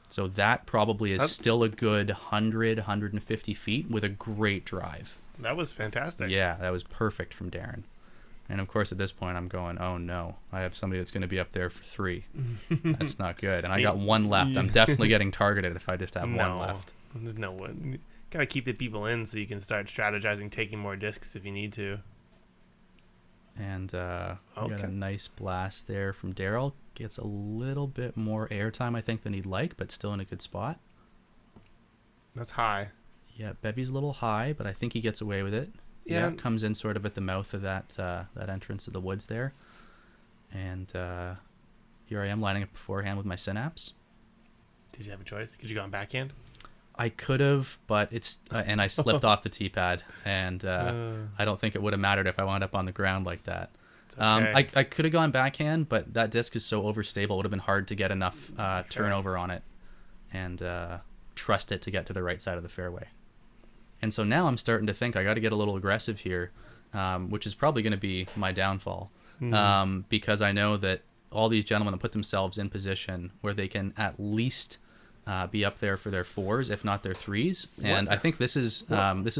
So that probably is still a good 100, 150 feet with a great drive. That was fantastic. Yeah, that was perfect from Darren. And of course, at this point, I'm going, oh no, I have somebody that's going to be up there for 3. That's not good. And I got 1 left. I'm definitely getting targeted if I just have 1 left. There's no one. Gotta keep the people in so you can start strategizing, taking more discs if you need to. And we got a nice blast there from Daryl. Gets a little bit more airtime, I think, than he'd like, but still in a good spot. That's high. Yeah, Bevy's a little high, but I think he gets away with it. Yeah, it comes in sort of at the mouth of that entrance to the woods there. And here I am lining up beforehand with my synapse. Did you have a choice? Could you go on backhand? I could have, but it's and I slipped off the tee pad, and I don't think it would have mattered if I wound up on the ground like that. Okay. I could have gone backhand, but that disc is so overstable, it would have been hard to get enough turnover on it and trust it to get to the right side of the fairway. And so now I'm starting to think I got to get a little aggressive here, which is probably going to be my downfall, because I know that all these gentlemen have put themselves in position where they can at least be up there for their 4s, if not their 3s. And I think this is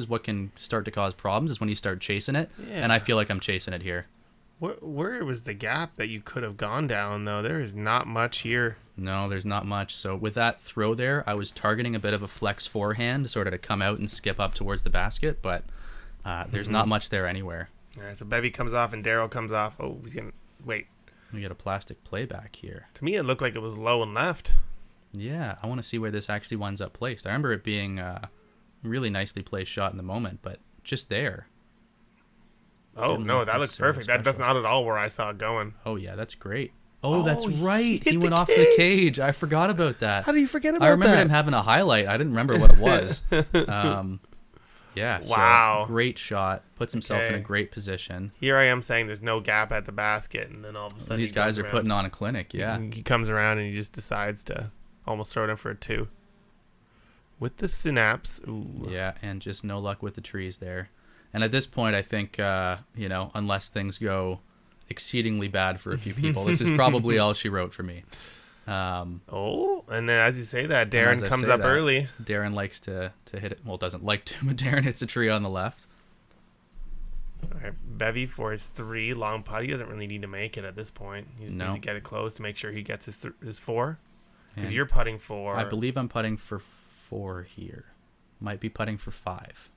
what can start to cause problems is when you start chasing it. Yeah. And I feel like I'm chasing it here. Where was the gap that you could have gone down, though? There is not much here. No, there's not much. So with that throw there, I was targeting a bit of a flex forehand, sort of to come out and skip up towards the basket, but there's not much there anywhere. All right, so Bevy comes off and Daryl comes off. Oh, he's going to... Wait. We get a plastic playback here. To me, it looked like it was low and left. Yeah, I want to see where this actually winds up placed. I remember it being a really nicely placed shot in the moment, but just there. Oh, no, that looks perfect. That's not at all where I saw it going. Oh, yeah, that's great. Oh, that's right. He went off the cage. I forgot about that. How do you forget about that? I remember him having a highlight. I didn't remember what it was. Yeah, wow. So great shot. Puts himself in a great position. Here I am saying there's no gap at the basket, and then all of a sudden these guys are putting on a clinic, yeah. He comes around and he just decides to almost throw it in for a 2. With the synapse. Ooh. Yeah, and just no luck with the trees there. And at this point, I think, unless things go exceedingly bad for a few people, this is probably all she wrote for me. And then as you say that, Darren comes up early. Darren likes to hit it. Well, doesn't like to, but Darren hits a tree on the left. All right, Bevy for his 3 long putt. He doesn't really need to make it at this point. He just needs to get it close to make sure he gets his 4. Because you're putting for... I believe I'm putting for 4 here. Might be putting for 5.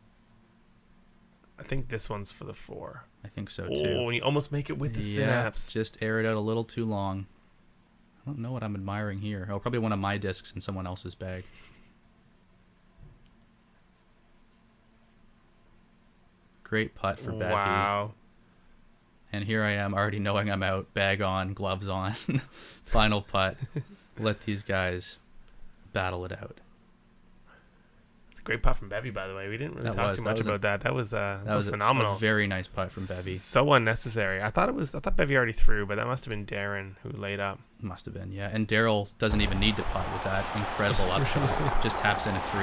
I think this one's for the 4. I think so, too. Oh, and you almost make it with the synapse. Just air it out a little too long. I don't know what I'm admiring here. Oh, probably one of my discs in someone else's bag. Great putt for Bevy. Wow. And here I am already knowing I'm out. Bag on, gloves on. Final putt. Let these guys battle it out. It's a great putt from Bevy, by the way. We didn't really talk too much about that. That was phenomenal. A very nice putt from Bevy. So unnecessary. I thought Bevy already threw, but that must have been Darren who laid up. Must have been, yeah. And Daryl doesn't even need to putt with that incredible upshot. Just taps in a 3.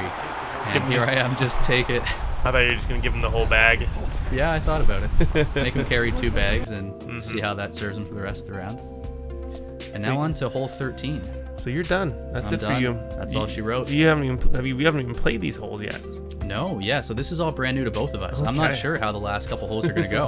And here I am, just take it. I thought you were just going to give him the whole bag. Yeah, I thought about it. Make him carry 2 bags and see how that serves him for the rest of the round. And now on to hole 13. So you're done. That's I'm it done. for you. That's all she wrote. We haven't even played these holes yet. No, yeah. So this is all brand new to both of us. Okay. I'm not sure how the last couple holes are going to go.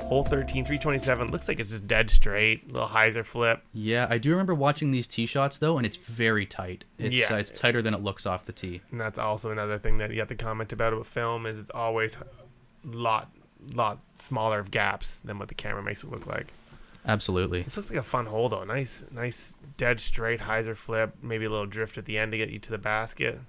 Hole 13, 327. Looks like it's just dead straight. Little hyzer flip. Yeah, I do remember watching these tee shots though, and it's very tight. It's tighter than it looks off the tee. And that's also another thing that you have to comment about film is it's always lot smaller of gaps than what the camera makes it look like. Absolutely. This looks like a fun hole though. Nice dead straight hyzer flip. Maybe a little drift at the end to get you to the basket.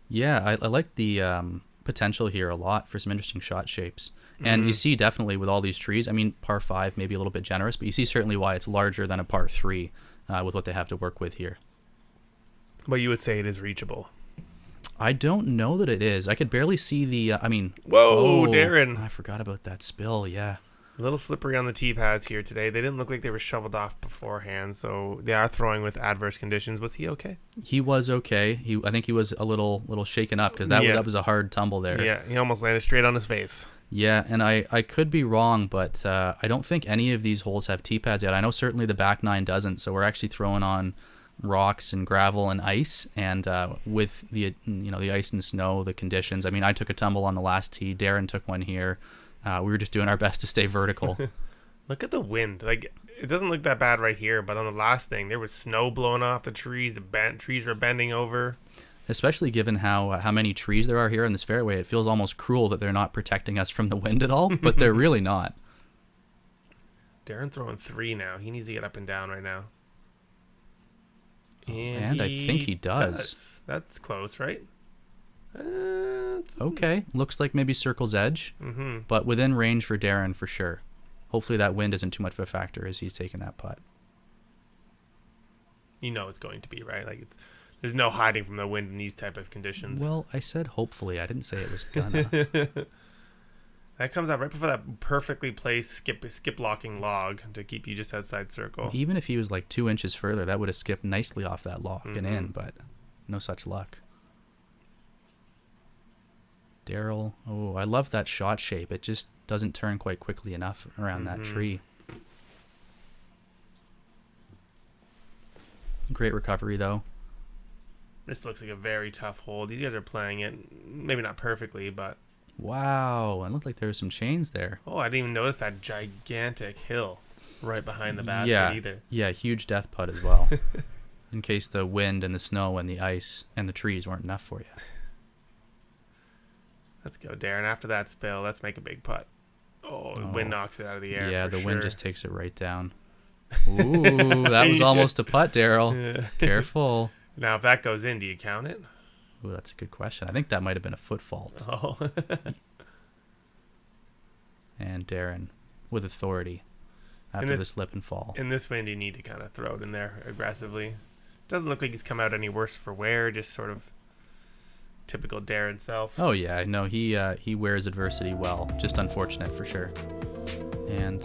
Yeah, I like the potential here a lot for some interesting shot shapes. And you see definitely with all these trees, I mean, par 5 maybe a little bit generous, but you see certainly why it's larger than a par 3 with what they have to work with here. But you would say it is reachable. I don't know that it is. I could barely see the, Whoa, Darren. I forgot about that spill, yeah. A little slippery on the tee pads here today. They didn't look like they were shoveled off beforehand, so they are throwing with adverse conditions. Was he okay? He was okay. I think he was a little shaken up because that was a hard tumble there. Yeah, he almost landed straight on his face. Yeah, and I could be wrong, but I don't think any of these holes have tee pads yet. I know certainly the back 9 doesn't, so we're actually throwing on rocks and gravel and ice, and with the the ice and snow, the conditions. I mean, I took a tumble on the last tee. Darren took one here. We were just doing our best to stay vertical. Look at the wind. Like, it doesn't look that bad right here, but on the last thing, there was snow blowing off the trees. The trees were bending over. Especially given how many trees there are here in this fairway, it feels almost cruel that they're not protecting us from the wind at all, but they're really not. Darren throwing 3 now. He needs to get up and down right now. And I think he does. That's close, right? Okay. Looks like maybe circle's edge, but within range for Darren for sure. Hopefully that wind isn't too much of a factor as he's taking that putt. You know it's going to be, right? Like, there's no hiding from the wind in these type of conditions. Well, I said hopefully. I didn't say it was gonna. That comes out right before that perfectly placed skip locking log to keep you just outside circle. Even if he was like 2 inches further, that would have skipped nicely off that log and in, but no such luck. Daryl, I love that shot shape. It just doesn't turn quite quickly enough around that tree. Great recovery, though. This looks like a very tough hole. These guys are playing it, maybe not perfectly, but... Wow, it looked like there were some chains there. Oh, I didn't even notice that gigantic hill right behind the basket either. Yeah, huge death putt as well. In case the wind and the snow and the ice and the trees weren't enough for you. Let's go, Darren. After that spill, let's make a big putt. Oh, the wind knocks it out of the air. Yeah, the wind just takes it right down. Ooh, that was almost a putt, Daryl. Yeah. Careful. Now, if that goes in, do you count it? Ooh, that's a good question. I think that might have been a foot fault. Oh. And Darren, with authority, after the slip and fall. In this wind, you need to kind of throw it in there aggressively. Doesn't look like he's come out any worse for wear, just sort of typical Darren self. Oh, yeah. No, he wears adversity well. Just unfortunate for sure. And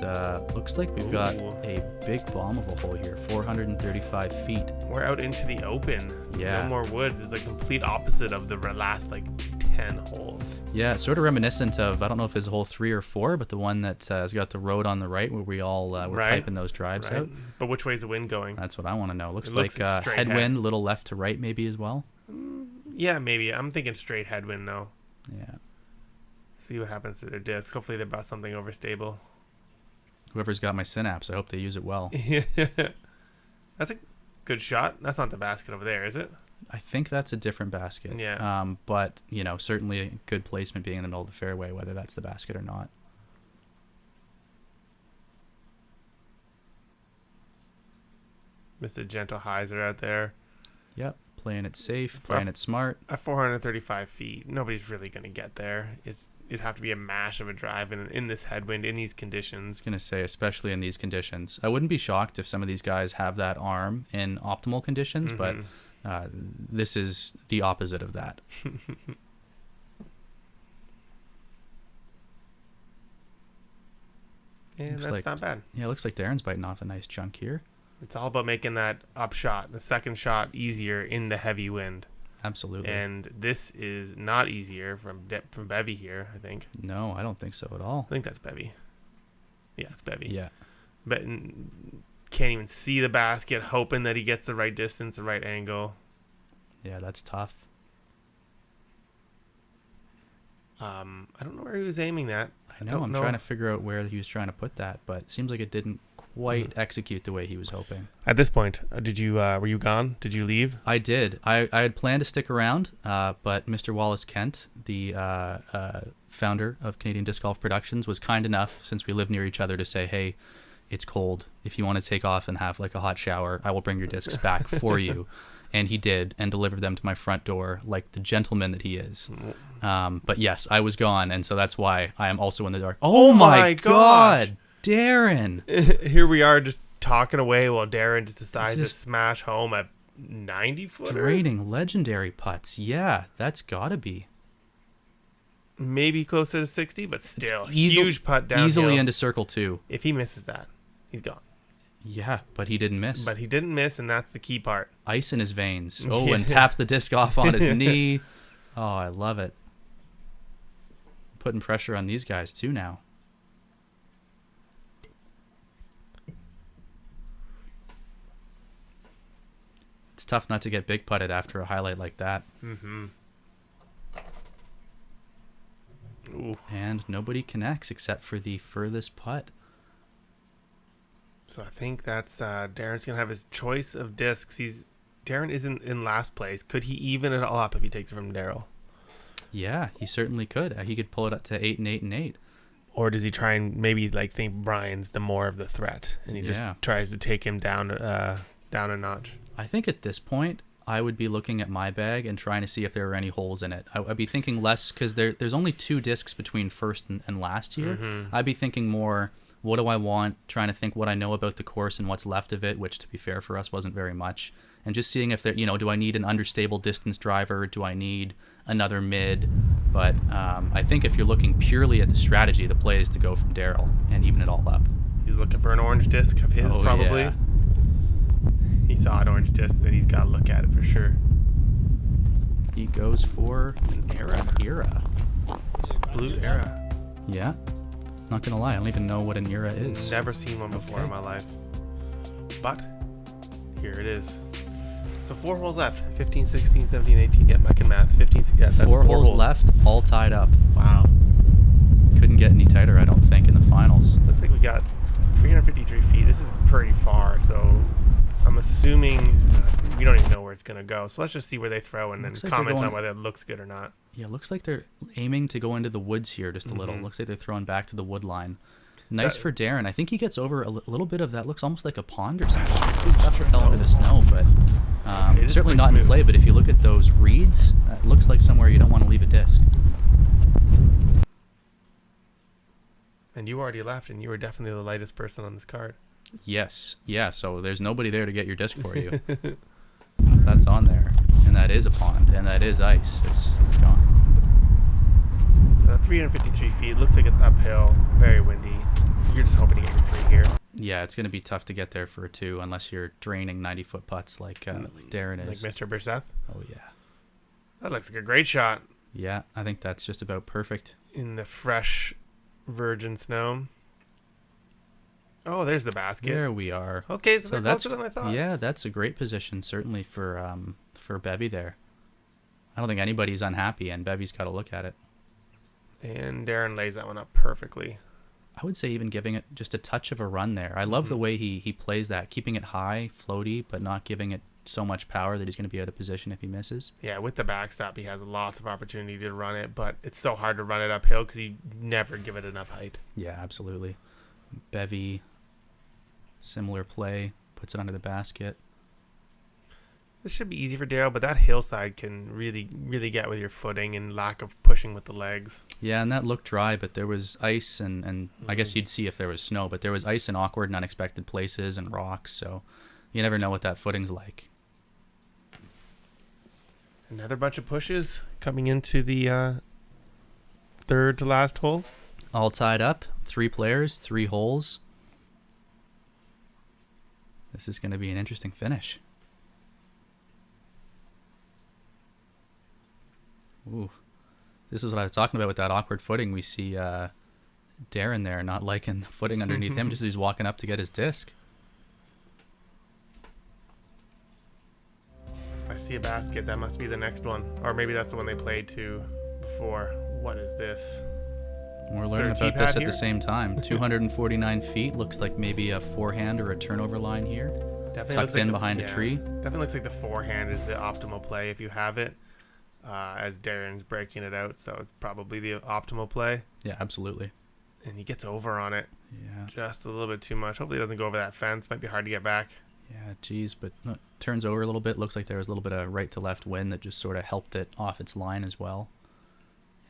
looks like we've got a big bomb of a hole here, 435 feet. We're out into the open. Yeah. No more woods. It's the complete opposite of the last 10 holes. Yeah, sort of reminiscent of, I don't know if it's hole 3 or 4, but the one that has got the road on the right where we all were piping those drives out. But which way is the wind going? That's what I want to know. Looks like headwind, a little left to right maybe as well. Yeah, maybe. I'm thinking straight headwind though. Yeah. See what happens to their disc. Hopefully they brought something overstable. Whoever's got my synapse, I hope they use it well. Yeah. That's a good shot. That's not the basket over there, is it? I think that's a different basket. Yeah. But, certainly a good placement being in the middle of the fairway, whether that's the basket or not. Mr. Gentle Heiser out there. Yep. Playing it safe, playing it smart. At 435 feet, nobody's really going to get there. It'd have to be a mash of a drive in this headwind, in these conditions. I was going to say, especially in these conditions. I wouldn't be shocked if some of these guys have that arm in optimal conditions, but this is the opposite of that. Yeah, that's not bad. Yeah, it looks like Darren's biting off a nice chunk here. It's all about making that up shot, the second shot, easier in the heavy wind. Absolutely. And this is not easier from Bevy here, I think. No, I don't think so at all. I think that's Bevy. Yeah, it's Bevy. Yeah. But can't even see the basket, hoping that he gets the right distance, the right angle. Yeah, that's tough. I don't know where he was aiming that. I know. I'm trying to figure out where he was trying to put that, but it seems like it didn't quite execute the way he was hoping. At this point, did you were you gone? Did you leave? I did. I had planned to stick around, but Mr. Wallace Kent, the founder of Canadian Disc Golf Productions, was kind enough, since we live near each other, to say, hey, it's cold. If you want to take off and have a hot shower, I will bring your discs back for you. And he did, and delivered them to my front door like the gentleman that he is. But yes, I was gone, and so that's why I am also in the dark. Oh my God, Darren! Here we are just talking away while Darren just decides to smash home a 90-footer. Draining legendary putts. Yeah, that's gotta be. Maybe close to the 60, but still, huge putt downhill. Easily into circle 2. If he misses that, he's gone. Yeah, but he didn't miss. But he didn't miss, and that's the key part. Ice in his veins. Oh, and taps the disc off on his knee. Oh, I love it. Putting pressure on these guys, too, now. It's tough not to get big putted after a highlight like that. Mm-hmm. Ooh. And nobody connects except for the furthest putt. So I think that's Darren's going to have his choice of discs. Darren isn't in last place. Could he even it all up if he takes it from Daryl? Yeah, he certainly could. He could pull it up to 8 and 8 and 8. Or does he try and maybe think Brian's the more of the threat, and he just tries to take him down a notch? I think at this point, I would be looking at my bag and trying to see if there are any holes in it. I'd be thinking less, because there's only 2 discs between first and last here. Mm-hmm. I'd be thinking more, what do I want? Trying to think what I know about the course and what's left of it, which, to be fair, for us wasn't very much. And just seeing if there, do I need an understable distance driver? Do I need another mid? But I think if you're looking purely at the strategy, the play is to go from Daryl and even it all up. He's looking for an orange disc of his, probably. Yeah. He saw an orange disc, then he's got to look at it for sure. He goes for an era. Blue era. Yeah. Not going to lie, I don't even know what an era is. Never seen one before in my life. But here it is. So 4 holes left. 15, 16, 17, 18. Yep, I can math. 15, yeah, that's 4 holes left, all tied up. Wow. Couldn't get any tighter, I don't think, in the finals. Looks like we got 353 feet. This is pretty far, so I'm assuming we don't even know where it's going to go. So let's just see where they throw and then comment on whether it looks good or not. Yeah, looks like they're aiming to go into the woods here just a little. Looks like they're throwing back to the wood line. Nice for Darren. I think he gets over a little bit of that. Looks almost like a pond or something. It's tough to tell under the snow, but certainly not in play. But if you look at those reeds, it looks like somewhere you don't want to leave a disc. And you already left, and you were definitely the lightest person on this card. Yes. Yeah, so there's nobody there to get your disc for you. That's on there. And that is a pond, and that is ice. It's gone. So at 353 feet, looks like it's uphill, very windy. You're just hoping to get your 3 here. Yeah, it's going to be tough to get there for a 2 unless you're draining 90-foot putts like Darren is. Like Mr. Berseth? Oh, yeah. That looks like a great shot. Yeah, I think that's just about perfect. In the fresh, virgin snow. Oh, there's the basket. There we are. Okay, so that's closer than I thought. Yeah, that's a great position, certainly for Bevy there. I don't think anybody's unhappy, and Bevy's got to look at it. And Darren lays that one up perfectly. I would say even giving it just a touch of a run there. I love the way he plays that, keeping it high, floaty, but not giving it so much power that he's going to be out of position if he misses. Yeah, with the backstop, he has lots of opportunity to run it, but it's so hard to run it uphill because you never give it enough height. Yeah, absolutely. Bevy, similar play, puts it under the basket. This should be easy for Daryl, but that hillside can really, really get with your footing and lack of pushing with the legs. Yeah, and that looked dry, but there was ice, and I guess you'd see if there was snow, but there was ice in awkward and unexpected places and rocks, so you never know what that footing's like. Another bunch of pushes coming into the third to last hole. All tied up, 3 players, 3 holes. This is going to be an interesting finish. Ooh, this is what I was talking about with that awkward footing. We see Darren there not liking the footing underneath him just as he's walking up to get his disc. I see a basket. That must be the next one. Or maybe that's the one they played to before. What is this? We're learning about this at the same time. 249 feet. Looks like maybe a forehand or a turnover line here. Definitely tucked in behind a tree. Definitely looks like the forehand is the optimal play if you have it. As Darren's breaking it out, so it's probably the optimal play. Yeah, absolutely. And he gets over on it. Yeah. Just a little bit too much. Hopefully it doesn't go over that fence. Might be hard to get back. Yeah, geez, but turns over a little bit. Looks like there was a little bit of right to left wind that just sort of helped it off its line as well.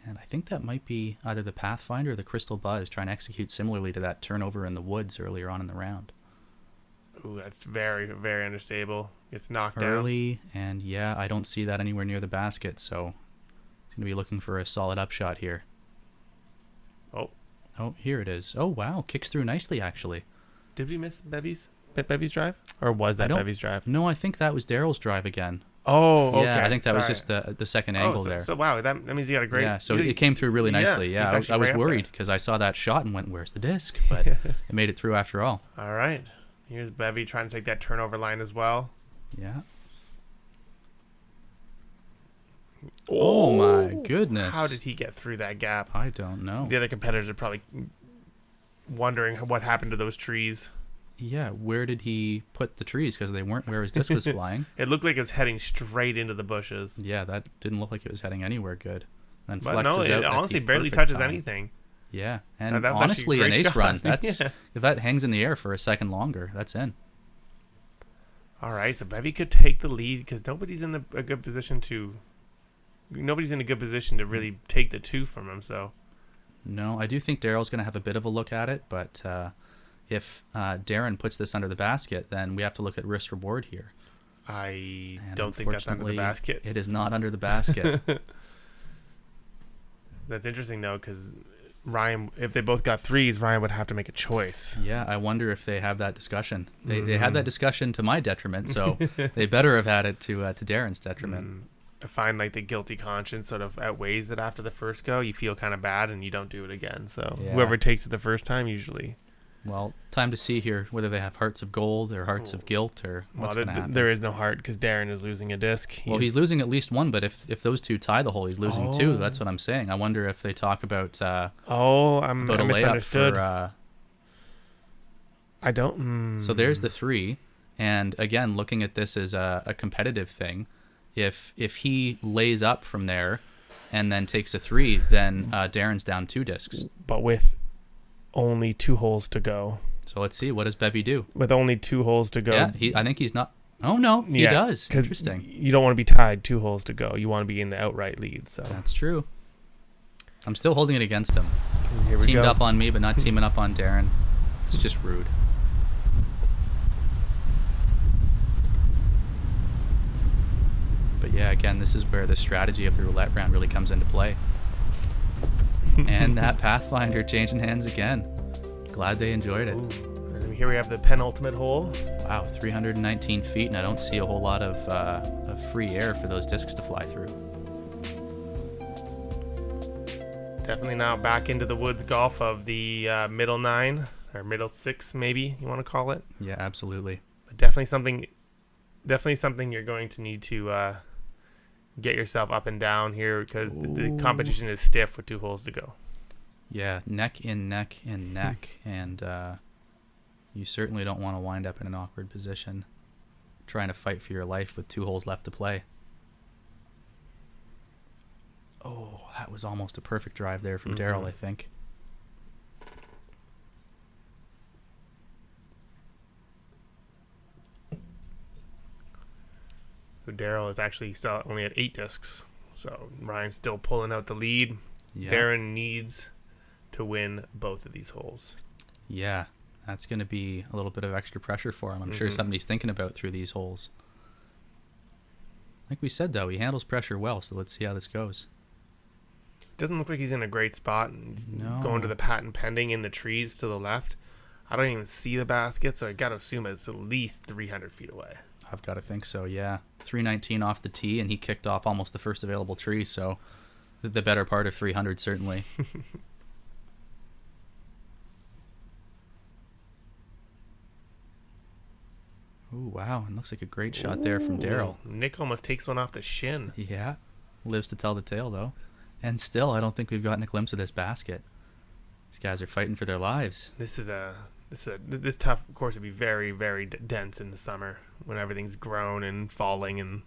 And I think that might be either the Pathfinder or the Crystal Buzz trying to execute similarly to that turnover in the woods earlier on in the round. Ooh, that's very, very unstable. It's knocked Early, and yeah, I don't see that anywhere near the basket, so he's going to be looking for a solid upshot here. Oh, here it is. Oh, wow, kicks through nicely, actually. Did we miss Bevy's drive? Or was that Bevy's drive? No, I think that was Daryl's drive again. Oh, okay. Yeah, I think that was just the second angle there. So wow, that means he got a great... Yeah, so it came through really nicely. Yeah, I was worried because I saw that shot and went, where's the disc? But it made it through after all. All right. Here's Bevy trying to take that turnover line as well. Yeah. Oh my goodness. How did he get through that gap? I don't know. The other competitors are probably wondering what happened to those trees. Yeah, where did he put the trees? Because they weren't where his disc was flying. It looked like it was heading straight into the bushes. Yeah, that didn't look like it was heading anywhere good. Then but no, it honestly barely touches anything. Yeah, and honestly, an ace run. That's if that hangs in the air for a second longer, that's in. All right, so Bevy could take the lead because nobody's in a good position to really take the 2 from him. So, no, I do think Daryl's going to have a bit of a look at it, but if Darren puts this under the basket, then we have to look at risk reward here. I don't think that's under the basket. It is not under the basket. That's interesting though, because Ryan, if they both got 3s, Ryan would have to make a choice. Yeah, I wonder if they have that discussion. They had that discussion to my detriment, so they better have had it to Darren's detriment. I find like the guilty conscience sort of outweighs it after the first go. You feel kind of bad and you don't do it again. So whoever takes it the first time usually. Well, time to see here whether they have hearts of gold or hearts of guilt or what's going to happen. There is no heart because Darren is losing a disc. He's losing at least 1, but if those 2 tie the hole, he's losing 2. That's what I'm saying. I wonder if they talk about I misunderstood. For, I don't. So there's the 3, and again, looking at this as a competitive thing, if he lays up from there and then takes a 3, then Darren's down 2 discs. But with only 2 holes to go. So let's see, what does Bevy do? With only 2 holes to go. Yeah, I think he's not. Oh no, he does. Interesting. You don't want to be tied 2 holes to go. You want to be in the outright lead. So that's true. I'm still holding it against him. Here we Teamed go. up on me, but not teaming up on Darren. It's just rude. But yeah, again, this is where the strategy of the roulette round really comes into play. And that Pathfinder changing hands again. Glad they enjoyed it. Ooh. And here we have the penultimate hole. Wow, 319 feet, and I don't see a whole lot of free air for those discs to fly through. Definitely now back into the woods golf of the middle 9 or middle 6, maybe you want to call it. Yeah, absolutely. But definitely something you're going to need to get yourself up and down here because the competition is stiff with 2 holes to go. Yeah, neck in neck in neck, and you certainly don't want to wind up in an awkward position trying to fight for your life with 2 holes left to play. Oh, that was almost a perfect drive there from Daryl, I think. So Daryl is actually still only at 8 discs. So Ryan's still pulling out the lead. Yeah. Darren needs to win both of these holes. Yeah, that's going to be a little bit of extra pressure for him. I'm sure something he's thinking about through these holes. Like we said, though, he handles pressure well, so let's see how this goes. Doesn't look like he's in a great spot. He's going to the patent pending in the trees to the left. I don't even see the basket, so I got to assume it's at least 300 feet away. I've got to think so, yeah. 319 off the tee, and he kicked off almost the first available tree, so the better part of 300, certainly. Ooh, wow. It looks like a great shot there from Daryl. Nick almost takes one off the shin. Yeah. Lives to tell the tale, though. And still, I don't think we've gotten a glimpse of this basket. These guys are fighting for their lives. This tough course would be very, very dense in the summer when everything's grown and falling and.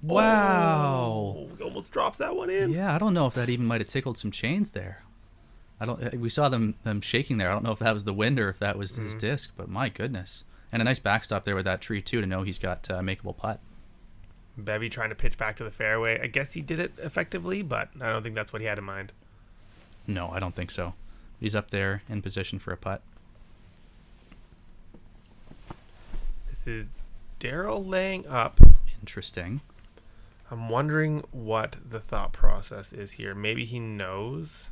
Wow! Almost drops that one in. Yeah, I don't know if that even might have tickled some chains there. We saw them shaking there. I don't know if that was the wind or if that was his disc, but my goodness. And a nice backstop there with that tree, too, to know he's got a makeable putt. Bevy trying to pitch back to the fairway. I guess he did it effectively, but I don't think that's what he had in mind. No, I don't think so. He's up there in position for a putt. This is Daryl laying up. Interesting. I'm wondering what the thought process is here. Maybe he knows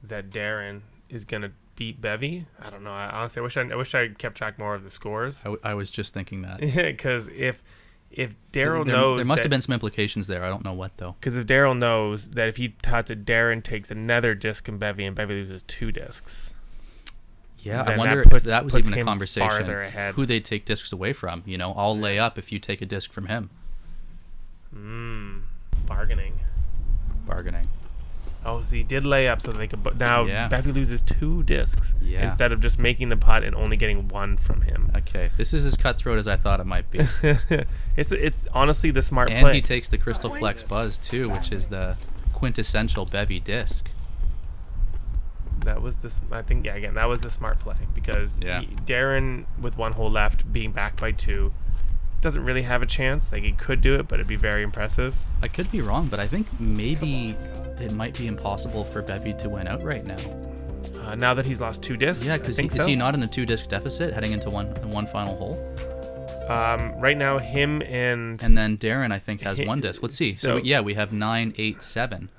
that Darren is going to beat Bevy. I don't know. Honestly, I wish I kept track more of the scores. I was just thinking that. Because if Daryl knows... There must have been some implications there. I don't know what, though. Because if Daryl knows that if he tots it, Darren takes another disc in Bevy, and Bevy loses 2 discs. Yeah, then I wonder that if that was puts even a him conversation. farther ahead. Who they'd take discs away from. You know, I'll lay up if you take a disc from him. Bargaining. Oh, so he did lay up so they could... Now Bevy loses 2 discs instead of just making the putt and only getting 1 from him. Okay, this is as cutthroat as I thought it might be. It's honestly the smart play. And he takes the Crystal Flex Buzz, too, which is the quintessential Bevy disc. That was that was the smart play because Darren, with 1 hole left, being back by 2, doesn't really have a chance. Like, he could do it, but it'd be very impressive. I could be wrong, but I think maybe it might be impossible for Bevy to win outright now. Now that he's lost 2 discs, yeah, because is he not in a 2-disc deficit heading into one final hole? Right now, him and then Darren, I think, has 1 disc. Let's see. So we have 9, 8, 7.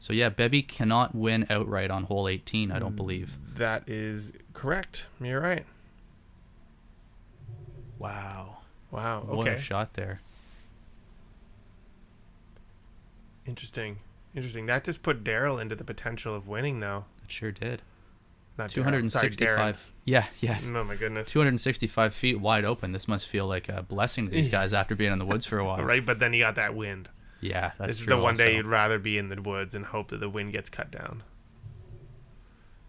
So yeah, Bevy cannot win outright on hole 18. I don't believe. That is correct. You're right. Wow. Okay. What a shot there. Interesting. That just put Daryl into the potential of winning, though. It sure did. Not 265. Yeah. Oh my goodness. 265 feet wide open. This must feel like a blessing to these guys after being in the woods for a while. Right, but then you got that wind. Yeah, that's This true. is the one also. day you'd rather be in the woods and hope that the wind gets cut down.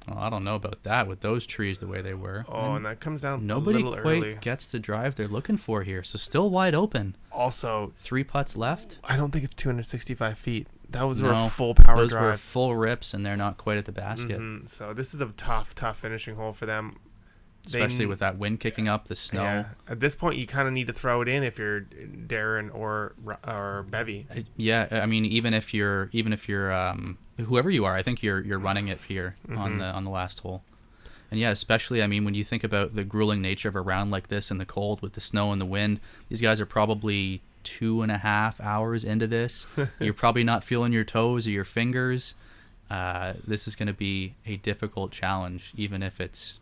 Well, I don't know about that with those trees the way they were. Oh, and that comes down nobody a little quite early. gets the drive they're looking for here. So still wide open. Also, 3 putts left. I don't think it's 265 feet. That was No, a full power those drive. were full rips, and they're not quite at the basket. So this is a tough finishing hole for them. Especially with that wind kicking up, the snow. Yeah. At this point, you kind of need to throw it in if you're Darren or Bevy. Yeah, I mean, even if you're whoever you are, I think you're running it here on the last hole. And yeah, especially, I mean, when you think about the grueling nature of a round like this in the cold with the snow and the wind, these guys are probably 2.5 hours into this. You're probably not feeling your toes or your fingers. This is going to be a difficult challenge, even if it's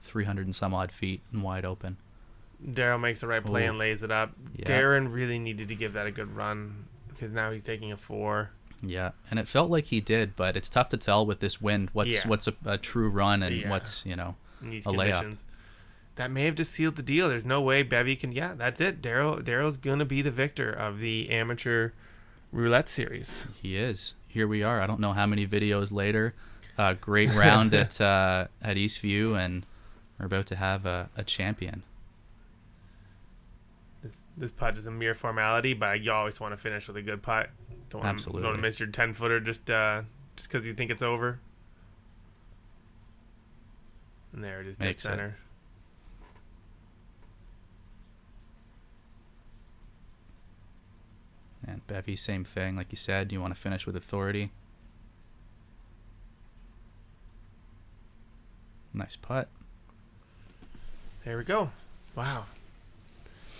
300 and some odd feet and wide open. Daryl makes the right play and lays it up. Yeah. Darren really needed to give that a good run because now he's taking a 4. Yeah, and it felt like he did, but it's tough to tell with this wind what's a true run and what's in these a conditions. layup. That may have just sealed the deal. There's no way Bevy can. Yeah, that's it. Daryl's gonna be the victor of the amateur roulette series. He is. Here we are. I don't know how many videos later. Great round at Eastview, and we're about to have a champion. This putt is a mere formality, but you always want to finish with a good putt. Don't want to miss your 10-footer just because you think it's over. And there it is, dead center. And Bevy, same thing. Like you said, you want to finish with authority. Nice putt. There we go. Wow.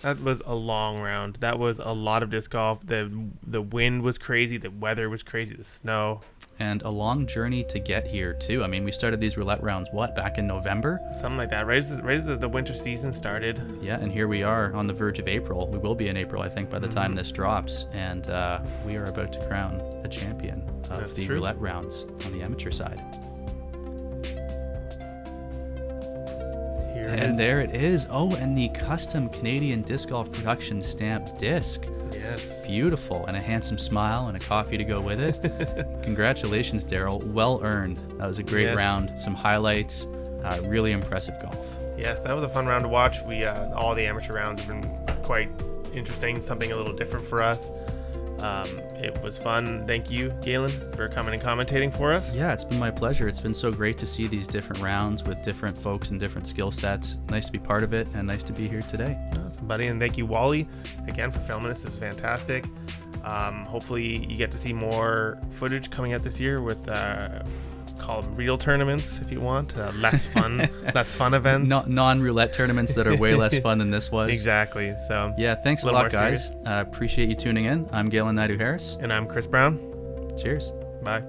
That was a long round. That was a lot of disc golf. The wind was crazy. The weather was crazy. The snow. And a long journey to get here, too. I mean, we started these roulette rounds, back in November? Something like that. Right as the winter season started. Yeah, and here we are on the verge of April. We will be in April, I think, by the time this drops. And we are about to crown a champion of the roulette rounds on the amateur side. And there it is. Oh, and the custom Canadian Disc Golf Production stamped disc. Yes. Beautiful. And a handsome smile and a coffee to go with it. Congratulations, Daryl. Well earned. That was a great round. Some highlights. Really impressive golf. Yes, that was a fun round to watch. We all the amateur rounds have been quite interesting. Something a little different for us. It was fun. Thank you, Galen, for coming and commentating for us. Yeah, it's been my pleasure. It's been so great to see these different rounds with different folks and different skill sets. Nice to be part of it, and nice to be here today. Awesome, buddy. And thank you, Wally, again, for filming this. This is fantastic. Hopefully you get to see more footage coming out this year with call them real tournaments if you want, less fun events, non-roulette tournaments that are way less fun than this was. Exactly. So yeah, thanks a lot, guys. Appreciate you tuning in. I'm Galen Naidoo Harris, and I'm Chris Brown. Cheers. Bye.